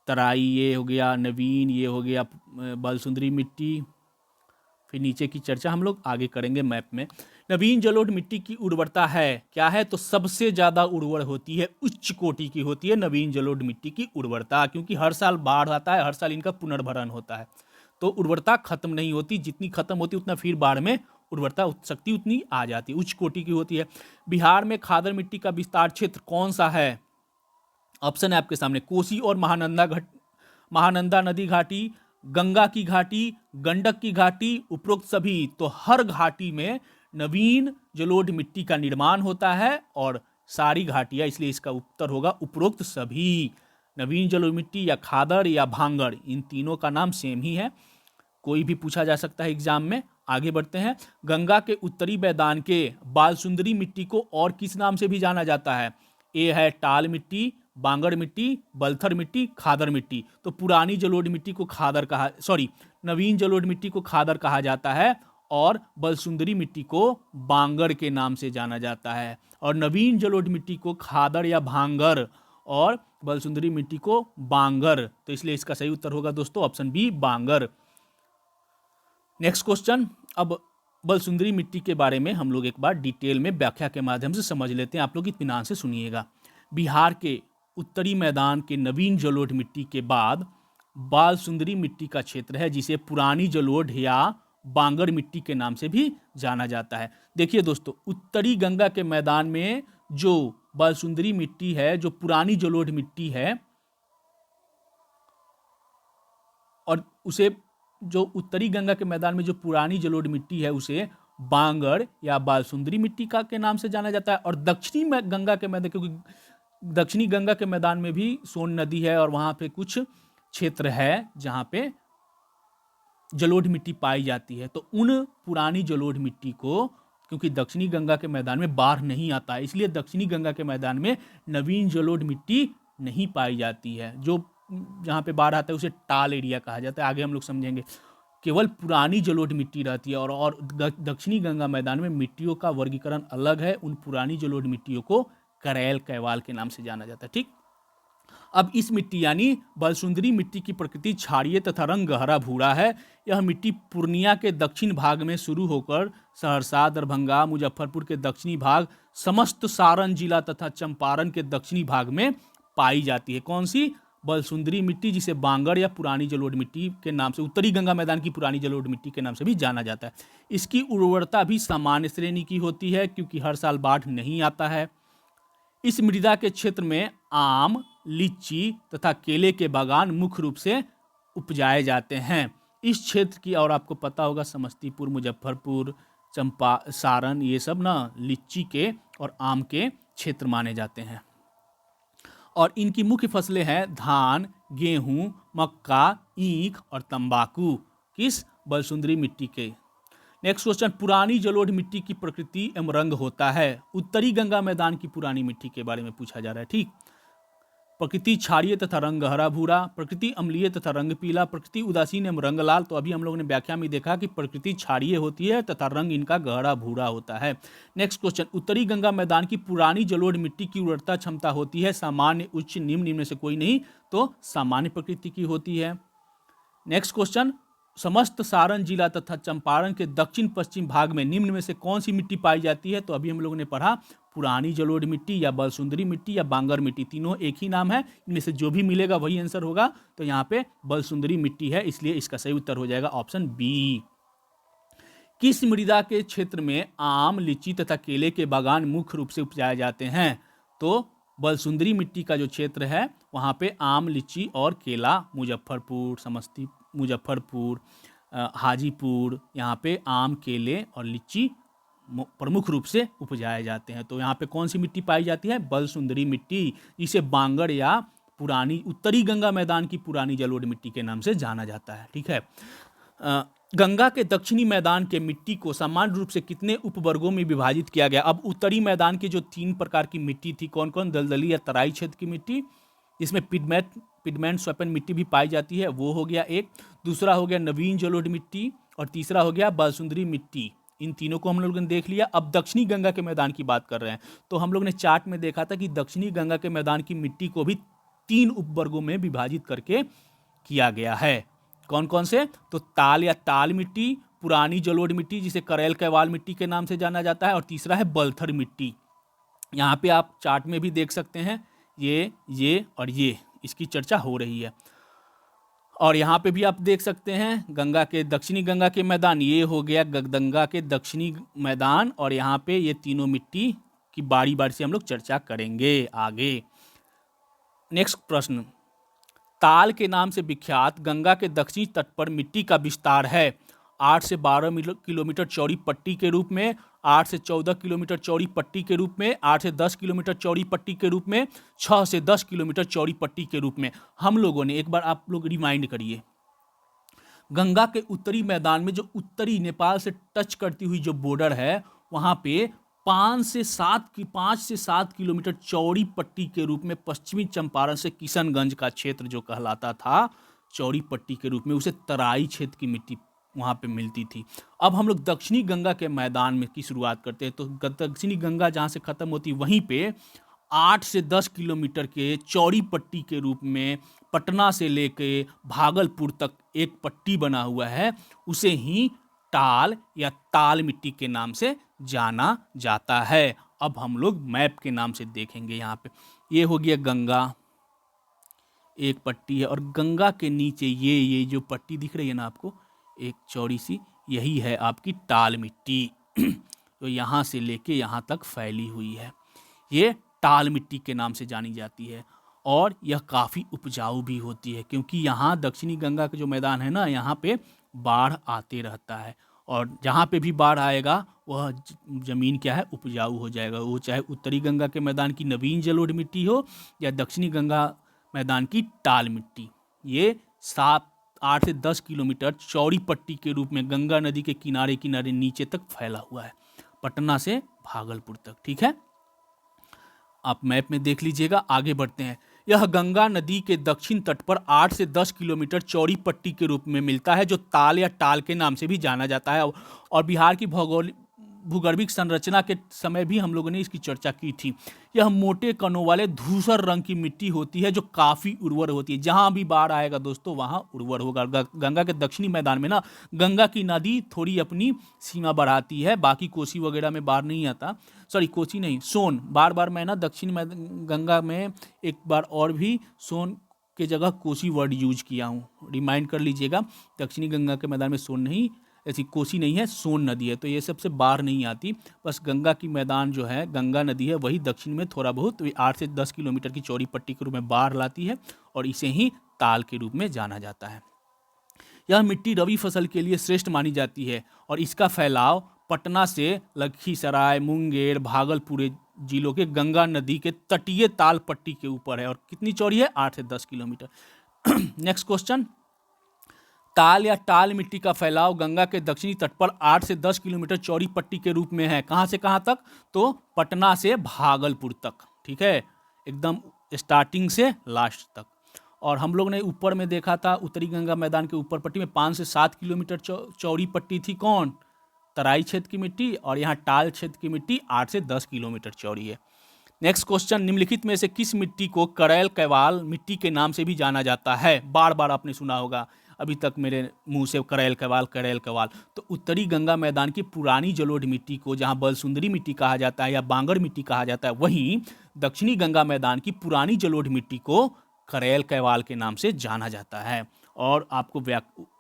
तराई, ये हो गया नवीन, ये हो गया बलसुंदरी मिट्टी। फिर नीचे की चर्चा हम लोग आगे करेंगे मैप में। नवीन जलोढ़ मिट्टी की उर्वरता है क्या है, तो सबसे ज़्यादा उर्वर होती है, उच्च कोटि की होती है नवीन जलोढ़ मिट्टी की उर्वरता, क्योंकि हर साल बाढ़ आता है, हर साल इनका पुनर्भरण होता है, तो उर्वरता खत्म नहीं होती, जितनी खत्म होती उतना फिर बाढ़ में उर्वरता शक्ति उतनी आ जाती है, उच्च कोटि की होती है। बिहार में खादर मिट्टी का विस्तार क्षेत्र कौन सा है? ऑप्शन है आपके सामने, कोसी और महानंदा नदी घाटी, गंगा की घाटी, गंडक की घाटी, उपरोक्त सभी। तो हर घाटी में नवीन जलोढ़ मिट्टी का निर्माण होता है और सारी घाटियां, इसलिए इसका उत्तर होगा उपरोक्त सभी। नवीन जलोढ़ मिट्टी या खादर या भांगड़, इन तीनों का नाम सेम ही है, कोई भी पूछा जा सकता है एग्जाम में। आगे बढ़ते हैं। गंगा के उत्तरी मैदान के बालसुंदरी मिट्टी को और किस नाम से भी जाना जाता है? ए है टाल मिट्टी, बांगड़ मिट्टी, बलथर मिट्टी, खादर मिट्टी। तो पुरानी जलोढ़ मिट्टी को खादर कहा, नवीन जलोढ़ मिट्टी को खादर कहा जाता है और बलसुंदरी मिट्टी को बांगड़ के नाम से जाना जाता है। और नवीन जलोढ़ मिट्टी को खादर या भांगर और बलसुंदरी मिट्टी को बांगर, तो इसलिए इसका सही उत्तर होगा दोस्तों option B, bangar. Next question. अब बलसुंदरी मिट्टी के बारे में हम लोग एक बार डिटेल में व्याख्या के माध्यम से समझ लेते हैं, आप लोग इत्मीनान से सुनिएगा। बिहार के उत्तरी मैदान के नवीन जलोढ़ मिट्टी के बाद बालसुंदरी मिट्टी का क्षेत्र है, जिसे पुरानी जलोढ़ या बांगर मिट्टी के नाम से भी जाना जाता है। देखिए दोस्तों, उत्तरी गंगा के मैदान में जो बालसुंदरी मिट्टी है, जो पुरानी जलोढ़ मिट्टी है, और उसे जो उत्तरी गंगा के मैदान में जो पुरानी जलोढ़ मिट्टी है उसे बांगर या बालसुंदरी मिट्टी का के नाम से जाना जाता है। और दक्षिणी गंगा के मैदान, क्योंकि दक्षिणी गंगा के मैदान में भी सोन नदी है और वहां पे कुछ क्षेत्र है जहां पे जलोढ़ मिट्टी पाई जाती है, तो उन पुरानी जलोढ़ मिट्टी को, क्योंकि दक्षिणी गंगा के मैदान में बाढ़ नहीं आता है, इसलिए दक्षिणी गंगा के मैदान में नवीन जलोढ़ मिट्टी नहीं पाई जाती है। जो जहाँ पे बाढ़ आता है उसे टाल एरिया कहा जाता है, आगे हम लोग समझेंगे। केवल पुरानी जलोढ़ मिट्टी रहती है और दक्षिणी गंगा मैदान में मिट्टियों का वर्गीकरण अलग है, उन पुरानी जलोढ़ मिट्टियों को करैल कैवाल के नाम से जाना जाता है। ठीक, अब इस मिट्टी यानी बलसुंदरी मिट्टी की प्रकृति क्षारीय तथा रंग हरा भूरा है। यह मिट्टी पूर्णिया के दक्षिण भाग में शुरू होकर सहरसा, दरभंगा, मुजफ्फरपुर के दक्षिणी भाग, समस्त सारण जिला तथा चंपारण के दक्षिणी भाग में पाई जाती है। कौन सी? बलसुंदरी मिट्टी, जिसे बांगड़ या पुरानी जलोढ़ मिट्टी के नाम से, उत्तरी गंगा मैदान की पुरानी जलोढ़ मिट्टी के नाम से भी जाना जाता है। इसकी उर्वरता भी सामान्य श्रेणी की होती है, क्योंकि हर साल बाढ़ नहीं आता है। इस मृदा के क्षेत्र में आम, लीची तथा केले के बागान मुख्य रूप से उपजाए जाते हैं। इस क्षेत्र की, और आपको पता होगा समस्तीपुर, मुजफ्फरपुर, चंपा, सारण, ये सब ना लीची के और आम के क्षेत्र माने जाते हैं। और इनकी मुख्य फसलें हैं धान, गेहूं, मक्का, ईख और तंबाकू। किस? बलसुंदरी मिट्टी के। Next question. पुरानी जलोढ़ मिट्टी की प्रकृति एवं रंग होता है। उत्तरी गंगा मैदान की पुरानी मिट्टी के बारे में पूछा जा रहा है। ठीक, प्रकृति क्षारीय तथा रंग हरा भूरा, प्रकृति अम्लीय तथा रंग पीला, प्रकृति उदासीन एवं रंग लाल। तो अभी हम लोगों ने व्याख्या में देखा कि प्रकृति क्षारीय होती है तथा रंग इनका गहरा भूरा होता है। Next question. उत्तरी गंगा मैदान की पुरानी जलोढ़ मिट्टी की उर्वरता क्षमता होती है सामान्य, उच्च, निम्न। निम्न में से कोई नहीं, तो सामान्य प्रकृति की होती है। Next question. समस्त सारण जिला तथा चंपारण के दक्षिण पश्चिम भाग में निम्न में से कौन सी मिट्टी पाई जाती है? तो अभी हम लोगों ने पढ़ा पुरानी जलोढ़ मिट्टी या बलसुंदरी मिट्टी या बांगर मिट्टी, तीनों एक ही नाम है, इनमें से जो भी मिलेगा वही आंसर होगा। तो यहाँ पे बलसुंदरी मिट्टी है, इसलिए इसका सही उत्तर हो जाएगा ऑप्शन बी। किस मृदा के क्षेत्र में आम, लीची तथा केले के बागान मुख्य रूप से उपजाए जाते हैं? तो बलसुंदरी मिट्टी का जो क्षेत्र है वहाँ पे आम, लीची और केला, मुजफ्फरपुर, हाजीपुर, यहाँ पे आम, केले और लीची प्रमुख रूप से उपजाए जाते हैं। तो यहाँ पे कौन सी मिट्टी पाई जाती है? बलसुंदरी मिट्टी, जिसे बांगड़ या पुरानी उत्तरी गंगा मैदान की पुरानी जलोढ़ मिट्टी के नाम से जाना जाता है। ठीक है। गंगा के दक्षिणी मैदान के मिट्टी को सामान्य रूप से कितने उपवर्गों में विभाजित किया गया? अब उत्तरी मैदान की जो 3 प्रकार की मिट्टी थी, कौन कौन? दलदली या तराई क्षेत्र की मिट्टी, इसमें पिगमेंट स्वैपन मिट्टी भी पाई जाती है, वो हो गया एक। दूसरा हो गया नवीन जलोढ़ मिट्टी, और तीसरा हो गया बालसुंदरी मिट्टी। इन तीनों को हम लोगों ने देख लिया। अब दक्षिणी गंगा के मैदान की बात कर रहे हैं, तो हम लोग ने चार्ट में देखा था कि दक्षिणी गंगा के मैदान की मिट्टी को भी 3 उपवर्गों में विभाजित करके किया गया है। कौन कौन से? तो ताल या टाल मिट्टी, पुरानी जलोढ़ मिट्टी जिसे करेल कैवाल मिट्टी के नाम से जाना जाता है, और तीसरा है बलथर मिट्टी। यहाँ पे आप चार्ट में भी देख सकते हैं, ये और ये इसकी चर्चा हो रही है। और यहाँ पे भी आप देख सकते हैं गंगा के दक्षिणी गंगा के मैदान, ये हो गया गंगा के दक्षिणी मैदान, और यहाँ पे ये तीनों मिट्टी की बारी बारी से हम लोग चर्चा करेंगे आगे। नेक्स्ट प्रश्न, ताल के नाम से विख्यात गंगा के दक्षिणी तट पर मिट्टी का विस्तार है 8 से 12 किलोमीटर चौड़ी पट्टी के रूप में, 8 से 14 किलोमीटर चौड़ी पट्टी के रूप में, 8 से 10 किलोमीटर चौड़ी पट्टी के रूप में, 6 से 10 किलोमीटर चौड़ी पट्टी के रूप में। हम लोगों ने एक बार आप लोग रिमाइंड करिए, गंगा के उत्तरी मैदान में जो उत्तरी नेपाल से टच करती हुई जो बॉर्डर है, वहाँ पे 5 से 7 किलोमीटर चौड़ी पट्टी के रूप में पश्चिमी चंपारण से किशनगंज का क्षेत्र जो कहलाता था चौड़ी पट्टी के रूप में, उसे तराई क्षेत्र की मिट्टी वहाँ पे मिलती थी। अब हम लोग दक्षिणी गंगा के मैदान में की शुरुआत करते हैं, तो दक्षिणी गंगा जहाँ से खत्म होती वहीं पे 8 से 10 किलोमीटर के चौड़ी पट्टी के रूप में पटना से लेके भागलपुर तक एक पट्टी बना हुआ है, उसे ही टाल या ताल मिट्टी के नाम से जाना जाता है। अब हम लोग मैप के नाम से देखेंगे। यहाँ पे ये हो गया गंगा, एक पट्टी है, और गंगा के नीचे ये जो पट्टी दिख रही है ना आपको, एक चौड़ी सी, यही है आपकी टाल मिट्टी। तो यहाँ से लेके यहाँ तक फैली हुई है, ये टाल मिट्टी के नाम से जानी जाती है। और यह काफ़ी उपजाऊ भी होती है, क्योंकि यहाँ दक्षिणी गंगा का जो मैदान है ना, यहाँ पे बाढ़ आते रहता है, और जहाँ पे भी बाढ़ आएगा वह ज़मीन क्या है, उपजाऊ हो जाएगा। वो चाहे उत्तरी गंगा के मैदान की नवीन जलोढ़ मिट्टी हो या दक्षिणी गंगा मैदान की टाल मिट्टी। ये 8 से 10 किलोमीटर चौड़ी पट्टी के रूप में गंगा नदी के किनारे किनारे नीचे तक फैला हुआ है, पटना से भागलपुर तक। ठीक है, आप मैप में देख लीजिएगा। आगे बढ़ते हैं। यह गंगा नदी के दक्षिण तट पर 8 से 10 किलोमीटर चौड़ी पट्टी के रूप में मिलता है, जो ताल या टाल के नाम से भी जाना जाता है। और बिहार की भूगर्भिक संरचना के समय भी हम लोगों ने इसकी चर्चा की थी। यह मोटे कणों वाले धूसर रंग की मिट्टी होती है, जो काफ़ी उर्वर होती है। जहाँ भी बाढ़ आएगा दोस्तों, वहाँ उर्वर होगा। गंगा के दक्षिणी मैदान में ना, गंगा की नदी थोड़ी अपनी सीमा बढ़ाती है, बाकी कोसी वगैरह में बाढ़ नहीं आता। सॉरी, कोसी नहीं, सोन। बार मैं ना दक्षिण गंगा में एक बार और भी सोन के जगह कोसी वर्ड यूज किया हूँ, रिमाइंड कर लीजिएगा। दक्षिणी गंगा के मैदान में सोन नहीं, ऐसी कोसी नहीं है, सोन नदी है, तो ये सबसे बाढ़ नहीं आती। बस गंगा की मैदान जो है, गंगा नदी है, वही दक्षिण में थोड़ा बहुत 8 से 10 किलोमीटर की चौड़ी पट्टी के रूप में बाढ़ लाती है, और इसे ही ताल के रूप में जाना जाता है। यह मिट्टी रबी फसल के लिए श्रेष्ठ मानी जाती है, और इसका फैलाव पटना से लखीसराय, मुंगेर, भागलपुर जिलों के गंगा नदी के तटीय ताल पट्टी के ऊपर है। और कितनी चौड़ी है? 8 से 10 किलोमीटर। नेक्स्ट क्वेश्चन, ताल या टाल मिट्टी का फैलाव गंगा के दक्षिणी तट पर 8 से 10 किलोमीटर चौड़ी पट्टी के रूप में है। कहाँ से कहाँ तक? तो पटना से भागलपुर तक। ठीक है, एकदम स्टार्टिंग से लास्ट तक। और हम लोग ने ऊपर में देखा था, उत्तरी गंगा मैदान के ऊपर पट्टी में 5 से 7 किलोमीटर चौड़ी पट्टी थी। कौन? तराई क्षेत्र की मिट्टी। और यहाँ टाल क्षेत्र की मिट्टी 8 से 10 किलोमीटर चौड़ी है। नेक्स्ट क्वेश्चन, निम्नलिखित में से किस मिट्टी को करेल कैवाल मिट्टी के नाम से भी जाना जाता है? बार बार आपने सुना होगा अभी तक मेरे मुंह से, करेल कैवाल। तो उत्तरी गंगा मैदान की पुरानी जलोढ़ मिट्टी को जहां बलसुंदरी मिट्टी कहा जाता है या बांगर मिट्टी कहा जाता है, वहीं दक्षिणी गंगा मैदान की पुरानी जलोढ़ मिट्टी को करेल कैवाल के नाम से जाना जाता है। और आपको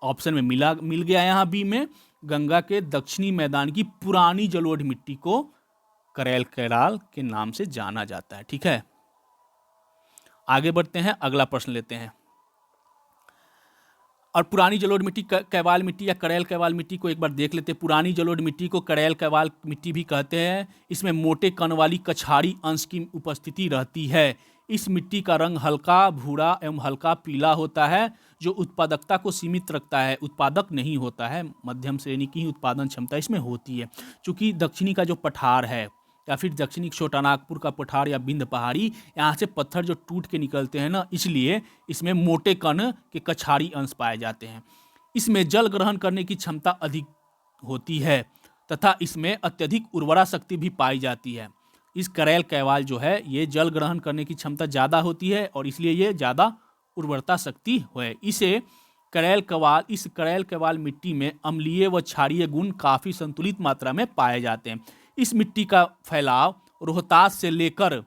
ऑप्शन में मिल गया यहाँ बी में, गंगा के दक्षिणी मैदान की पुरानी जलोढ़ मिट्टी को करेल कैवाल के नाम से जाना जाता है। ठीक है, आगे बढ़ते हैं, अगला प्रश्न लेते हैं। और पुरानी जलोढ़ मिट्टी, कैवाल मिट्टी या करेल कैवाल मिट्टी को एक बार देख लेते हैं। पुरानी जलोढ़ मिट्टी को करेल कैवाल मिट्टी भी कहते हैं। इसमें मोटे कण वाली कछाड़ी अंश की उपस्थिति रहती है। इस मिट्टी का रंग हल्का भूरा एवं हल्का पीला होता है, जो उत्पादकता को सीमित रखता है, उत्पादक नहीं होता है, मध्यम श्रेणी की ही उत्पादन क्षमता इसमें होती है। चूंकि दक्षिणी का जो पठार है या फिर दक्षिणी छोटानागपुर का पठार या बिंद पहाड़ी, यहाँ से पत्थर जो टूट के निकलते हैं ना, इसलिए इसमें मोटे कण के कछाड़ी अंश पाए जाते हैं। इसमें जल ग्रहण करने की क्षमता अधिक होती है तथा इसमें अत्यधिक उर्वरा शक्ति भी पाई जाती है। इस करेल कैवाल जो है ये जल ग्रहण करने की क्षमता ज़्यादा होती है और इसलिए ये ज़्यादा उर्वरता शक्ति है। इस करेल कैवाल मिट्टी में अम्लीय व क्षारीय गुण काफ़ी संतुलित मात्रा में पाए जाते हैं। इस मिट्टी का फैलाव रोहतास से लेकर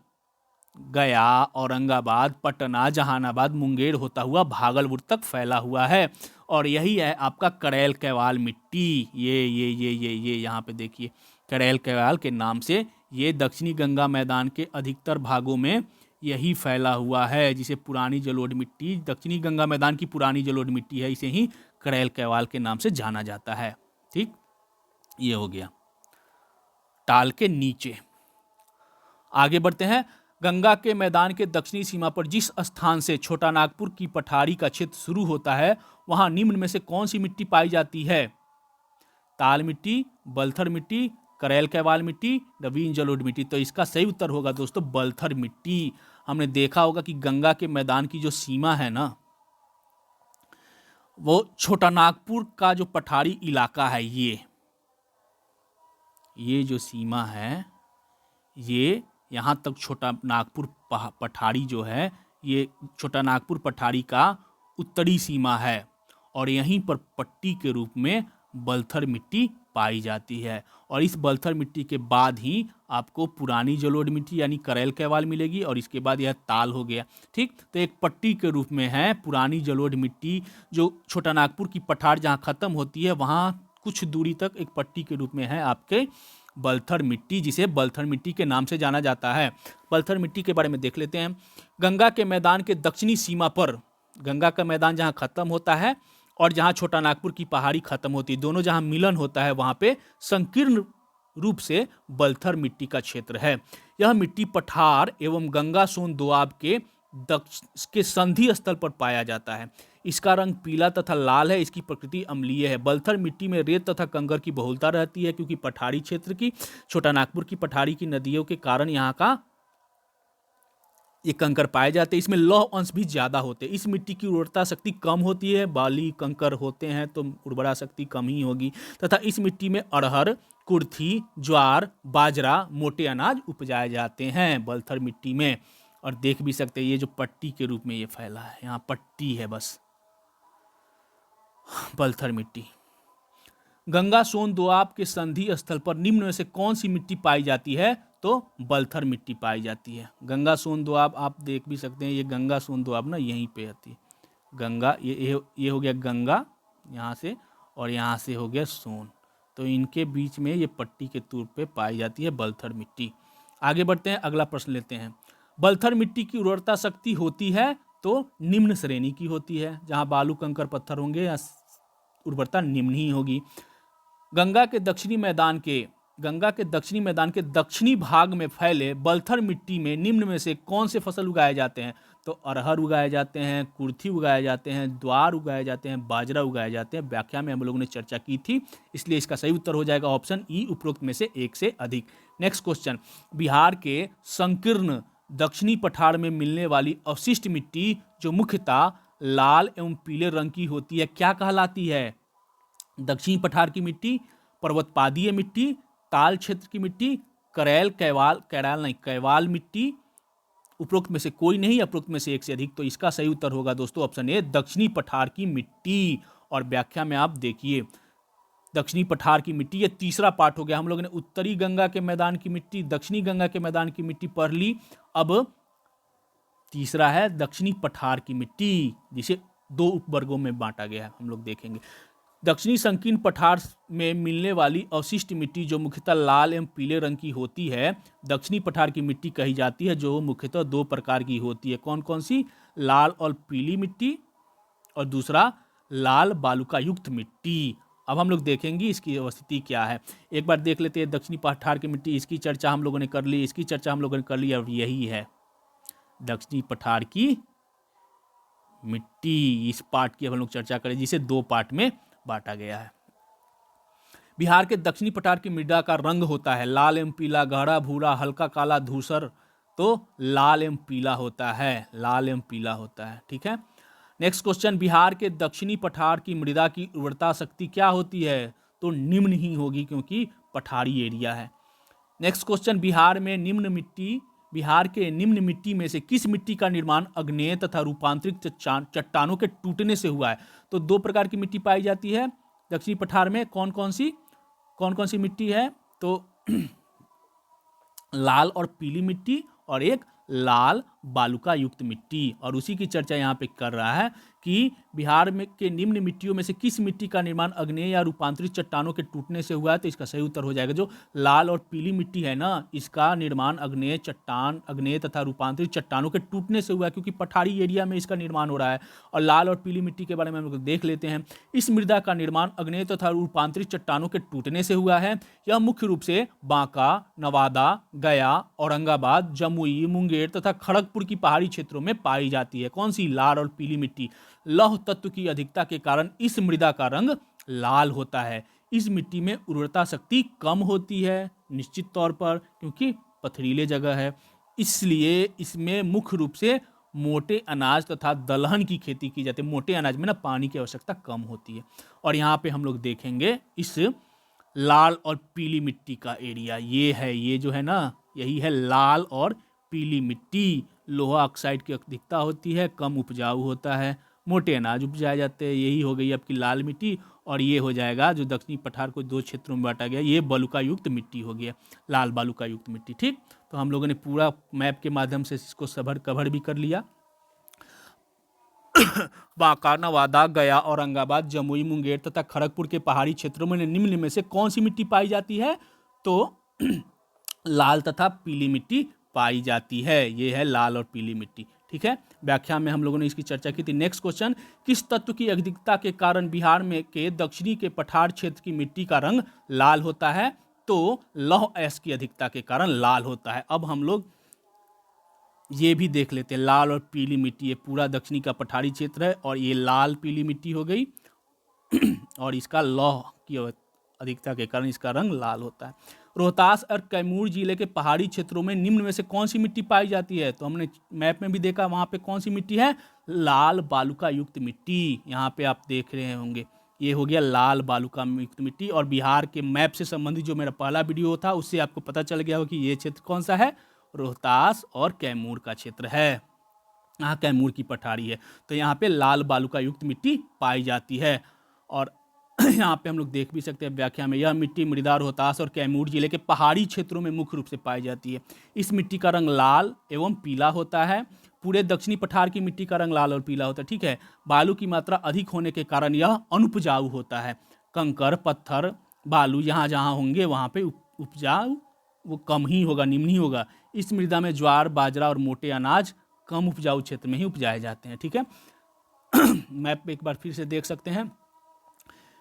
गया, औरंगाबाद, पटना, जहानाबाद, मुंगेर होता हुआ भागलपुर तक फैला हुआ है और यही है आपका करेल कैवाल मिट्टी। ये यहाँ पे देखिए, करेल कैवाल के नाम से ये दक्षिणी गंगा मैदान के अधिकतर भागों में यही फैला हुआ है, जिसे पुरानी जलोढ़ मिट्टी, दक्षिणी गंगा मैदान की पुरानी जलोढ़ मिट्टी है, इसे ही करेल कैवाल के नाम से जाना जाता है। ठीक, ये हो गया ताल के नीचे। आगे बढ़ते हैं। गंगा के मैदान के दक्षिणी सीमा पर जिस स्थान से छोटा नागपुर की पठारी का क्षेत्र शुरू होता है, वहां निम्न में से कौन सी मिट्टी पाई जाती है? ताल मिट्टी, बलथर मिट्टी, करेल कैवाल मिट्टी, नवीन जलोढ़ मिट्टी। तो इसका सही उत्तर होगा दोस्तों बलथर मिट्टी। हमने देखा होगा कि गंगा के मैदान की जो सीमा है ना, वो छोटा नागपुर का जो पठारी इलाका है, ये जो सीमा है, ये यहाँ तक छोटा नागपुर पठारी जो है, ये छोटा नागपुर पठारी का उत्तरी सीमा है और यहीं पर पट्टी के रूप में बलथर मिट्टी पाई जाती है। और इस बलथर मिट्टी के बाद ही आपको पुरानी जलोढ़ मिट्टी यानी करेल कैवाल मिलेगी और इसके बाद यह ताल हो गया। ठीक, तो एक पट्टी के रूप में है पुरानी जलोढ़ मिट्टी, जो छोटा नागपुर की पठार जहाँ खत्म होती है वहाँ कुछ दूरी तक एक पट्टी के रूप में है आपके बलथर मिट्टी, जिसे बलथर मिट्टी के नाम से जाना जाता है। बलथर मिट्टी के बारे में देख लेते हैं। गंगा के मैदान के दक्षिणी सीमा पर, गंगा का मैदान जहाँ खत्म होता है और जहाँ छोटा नागपुर की पहाड़ी खत्म होती है, दोनों जहाँ मिलन होता है वहाँ पे संकीर्ण रूप से बलथर मिट्टी का क्षेत्र है। यह मिट्टी पठार एवं गंगा सोन दोआब के संधि स्थल पर पाया जाता है। इसका रंग पीला तथा लाल है, इसकी प्रकृति अम्लीय है। बलथर मिट्टी में रेत तथा कंकर की बहुलता रहती है, क्योंकि पठारी क्षेत्र की, छोटा नागपुर की पठारी की नदियों के कारण यहाँ का ये कंकर पाए जाते हैं। इसमें लौह अंश भी ज़्यादा होते हैं। इस मिट्टी की उर्वरता शक्ति कम होती है, बाली कंकर होते हैं तो उर्वरा शक्ति कम ही होगी, तथा इस मिट्टी में अरहर, कुर्थी, ज्वार, बाजरा, मोटे अनाज उपजाए जाते हैं बलथर मिट्टी में। और देख भी सकते हैं ये जो पट्टी के रूप में ये फैला है, यहाँ पट्टी है बस, बलथर मिट्टी। गंगा सोन दोआब के संधि स्थल पर निम्न में से कौन सी मिट्टी पाई जाती है? तो बलथर मिट्टी पाई जाती है। गंगा सोन दोआब आप देख भी सकते हैं, ये गंगा सोन दोआब ना यहीं पे आती है। गंगा ये हो गया गंगा यहाँ से, और यहाँ से हो गया सोन, तो इनके बीच में ये पट्टी के तौर पे पाई जाती है बलथर मिट्टी। आगे बढ़ते हैं, अगला प्रश्न लेते हैं। बलथर मिट्टी की उर्वरता शक्ति होती है तो निम्न श्रेणी की होती है, जहाँ बालू कंकर पत्थर होंगे या उर्वरता निम्न ही होगी। गंगा के दक्षिणी मैदान के दक्षिणी भाग में फैले बलथर मिट्टी में निम्न में से कौन से फसल उगाए जाते हैं? तो अरहर उगाए जाते हैं, कुर्थी उगाए जाते हैं, द्वार उगाए जाते हैं, बाजरा उगाए जाते हैं। व्याख्या में हम लोगों ने चर्चा की थी, इसलिए इसका सही उत्तर हो जाएगा ऑप्शन ई, उपरोक्त में से एक से अधिक। नेक्स्ट क्वेश्चन, बिहार के संकीर्ण दक्षिणी पठार में मिलने वाली अवशिष्ट मिट्टी जो मुख्यतः लाल एवं पीले रंग की होती है, क्या कहलाती है? दक्षिणी पठार की मिट्टी, पर्वतपादीय मिट्टी, ताल क्षेत्र की मिट्टी, कैवाल मिट्टी, उपरोक्त में से कोई नहीं, उपरोक्त में से एक से अधिक। तो इसका सही उत्तर होगा दोस्तों ऑप्शन ए, दक्षिणी पठार की मिट्टी। और व्याख्या में आप देखिए, दक्षिणी पठार की मिट्टी, ये तीसरा पार्ट हो गया। हम लोगों ने उत्तरी गंगा के मैदान की मिट्टी, दक्षिणी गंगा के मैदान की मिट्टी पढ़ ली। अब तीसरा है दक्षिणी पठार की मिट्टी, जिसे दो उपवर्गों में बांटा गया है, हम लोग देखेंगे। दक्षिणी संकीर्ण पठार में मिलने वाली अवशिष्ट मिट्टी जो मुख्यतः लाल एवं पीले रंग की होती है, दक्षिणी पठार की मिट्टी कही जाती है, जो मुख्यतः दो प्रकार की होती है। कौन कौन सी? लाल और पीली मिट्टी, और दूसरा लाल बालुका युक्त मिट्टी। अब हम लोग देखेंगे इसकी अवस्थिति क्या है। एक बार देख लेते हैं दक्षिणी पठार की मिट्टी, इसकी चर्चा हम लोगों ने कर ली, इसकी चर्चा हम लोगों ने कर ली, और यही है दक्षिणी पठार की मिट्टी। इस पार्ट की अब हम लोग चर्चा करें, जिसे 2 पार्ट में बांटा गया है। बिहार के दक्षिणी पठार की मृदा का रंग होता है लाल एवं पीला, गहरा भूरा, हल्का काला, धूसर। तो लाल एवं पीला होता है, लाल एवं पीला होता है। ठीक है। नेक्स्ट क्वेश्चन, बिहार के दक्षिणी पठार की मृदा की उर्वरता शक्ति क्या होती है? तो निम्न ही होगी, क्योंकि पठारी एरिया है। नेक्स्ट क्वेश्चन, बिहार के निम्न मिट्टी में से किस मिट्टी का निर्माण आग्नेय तथा रूपांतरित चट्टानों के टूटने से हुआ है? तो 2 प्रकार की मिट्टी पाई जाती है दक्षिणी पठार में। कौन कौन सी मिट्टी है? तो लाल और पीली मिट्टी, और एक लाल बालुका युक्त मिट्टी। और उसी की चर्चा यहाँ पे कर रहा है कि बिहार में के निम्न मिट्टियों में से किस मिट्टी का निर्माण आग्नेय या रूपांतरित चट्टानों के टूटने से हुआ है? तो इसका सही उत्तर हो जाएगा जो लाल और पीली मिट्टी है ना, इसका निर्माण आग्नेय तथा रूपांतरित चट्टानों के टूटने से हुआ है, क्योंकि पठारी एरिया में इसका निर्माण हो रहा है। और लाल और पीली मिट्टी के बारे में हम लोग देख लेते हैं। इस मृदा का निर्माण आग्नेय तथा रूपांतरित चट्टानों के टूटने से हुआ है। यह मुख्य रूप से बांका, नवादा, गया, औरंगाबाद, जमुई, मुंगेर तथा खड़गपुर की पहाड़ी क्षेत्रों में पाई जाती है। कौन सी? लाल और पीली मिट्टी। लौह तत्व की अधिकता के कारण इस मृदा का रंग लाल होता है। इस मिट्टी में उर्वरता शक्ति कम होती है निश्चित तौर पर, क्योंकि पथरीले जगह है। इसलिए इसमें मुख्य रूप से मोटे अनाज तथा दलहन की खेती की जाती है। मोटे अनाज में ना पानी की आवश्यकता कम होती है। और यहाँ पे हम लोग देखेंगे इस लाल और पीली मिट्टी का एरिया, ये जो है ना, यही है लाल और पीली मिट्टी। लोहा ऑक्साइड की अधिकता होती है, कम उपजाऊ होता है, मोटे अनाज उपजाए जाते हैं। यही हो गई आपकी लाल मिट्टी। और ये हो जाएगा जो दक्षिणी पठार को 2 क्षेत्रों में बांटा गया, ये बालुका युक्त मिट्टी हो गया, लाल बालुका युक्त मिट्टी। ठीक, तो हम लोगों ने पूरा मैप के माध्यम से इसको कवर भी कर लिया। बांका, नवादा, गया, औरंगाबाद, जमुई, मुंगेर तथा खड़गपुर के पहाड़ी क्षेत्रों में निम्न में से कौन सी मिट्टी पाई जाती है? तो लाल तथा पीली मिट्टी पाई जाती है। ये है लाल और पीली मिट्टी। ठीक है, व्याख्या में हम लोगों ने इसकी चर्चा की थी। नेक्स्ट क्वेश्चन, किस तत्व की अधिकता के कारण बिहार में के दक्षिणी के पठार क्षेत्र की मिट्टी का रंग लाल होता है? तो लौह अयस्क की अधिकता के कारण लाल होता है। अब हम लोग ये भी देख लेते हैं, लाल और पीली मिट्टी, ये पूरा दक्षिणी का पठारी क्षेत्र है, और ये लाल पीली मिट्टी हो गई। और इसका लौह की अधिकता के कारण इसका रंग लाल होता है। रोहतास और कैमूर जिले के पहाड़ी क्षेत्रों में निम्न में से कौन सी मिट्टी पाई जाती है? तो हमने मैप में भी देखा, वहां पे कौन सी मिट्टी है? लाल बालुका युक्त मिट्टी। यहाँ पे आप देख रहे होंगे, ये हो गया लाल बालुका युक्त मिट्टी। और बिहार के मैप से संबंधित जो मेरा पहला वीडियो था, उससे आपको पता चल गया हो कि ये क्षेत्र कौन सा है, रोहतास और कैमूर का क्षेत्र है। यहाँ कैमूर की पठारी है, तो यहाँ पे लाल बालुका युक्त मिट्टी पाई जाती है। और यहाँ पे हम लोग देख भी सकते हैं व्याख्या में, यह मिट्टी मृदा रोहतास और कैमूर जिले के पहाड़ी क्षेत्रों में मुख्य रूप से पाई जाती है। इस मिट्टी का रंग लाल एवं पीला होता है। पूरे दक्षिणी पठार की मिट्टी का रंग लाल और पीला होता है। ठीक है, बालू की मात्रा अधिक होने के कारण यह अनुपजाऊ होता है। कंकर, पत्थर, बालू जहाँ जहाँ होंगे वहाँ पे उपजाऊ वो कम ही होगा, निम्न ही होगा। इस मृदा में ज्वार, बाजरा और मोटे अनाज कम उपजाऊ क्षेत्र में ही उपजाए जाते हैं। ठीक है, मैप एक बार फिर से देख सकते हैं।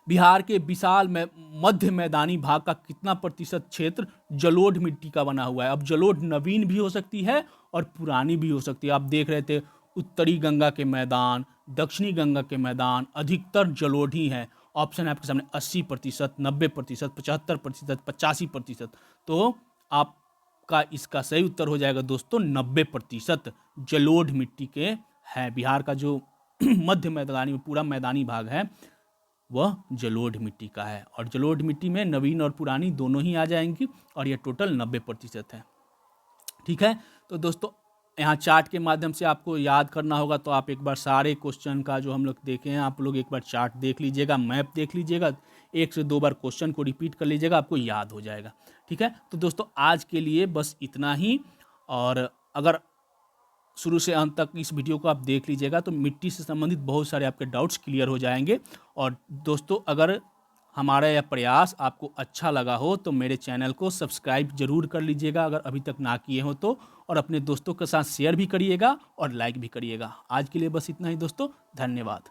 बिहार के विशाल मध्य मैदानी भाग का कितना प्रतिशत क्षेत्र जलोढ़ मिट्टी का बना हुआ है? अब जलोढ़ नवीन भी हो सकती है और पुरानी भी हो सकती है। आप देख रहे थे उत्तरी गंगा के मैदान, दक्षिणी गंगा के मैदान अधिकतर जलोढ़ी हैं। ऑप्शन है आपके सामने 80%, 90%, 75%, 85%। तो आपका इसका सही उत्तर हो जाएगा दोस्तों 90% जलोढ़ मिट्टी के है। बिहार का जो मध्य मैदानी पूरा मैदानी भाग है वह जलोढ़ मिट्टी का है। और जलोढ़ मिट्टी में नवीन और पुरानी दोनों ही आ जाएंगी, और यह टोटल 90% है। ठीक है, तो दोस्तों यहाँ चार्ट के माध्यम से आपको याद करना होगा, तो आप एक बार सारे क्वेश्चन का जो हम लोग देखे हैं, आप लोग एक बार चार्ट देख लीजिएगा, मैप देख लीजिएगा, 1 से 2 बार क्वेश्चन को रिपीट कर लीजिएगा, आपको याद हो जाएगा। ठीक है, तो दोस्तों आज के लिए बस इतना ही। और अगर शुरू से अंत तक इस वीडियो को आप देख लीजिएगा तो मिट्टी से संबंधित बहुत सारे आपके डाउट्स क्लियर हो जाएंगे। और दोस्तों अगर हमारा यह प्रयास आपको अच्छा लगा हो तो मेरे चैनल को सब्सक्राइब जरूर कर लीजिएगा अगर अभी तक ना किए हो तो, और अपने दोस्तों के साथ शेयर भी करिएगा और लाइक भी करिएगा। आज के लिए बस इतना ही दोस्तों, धन्यवाद।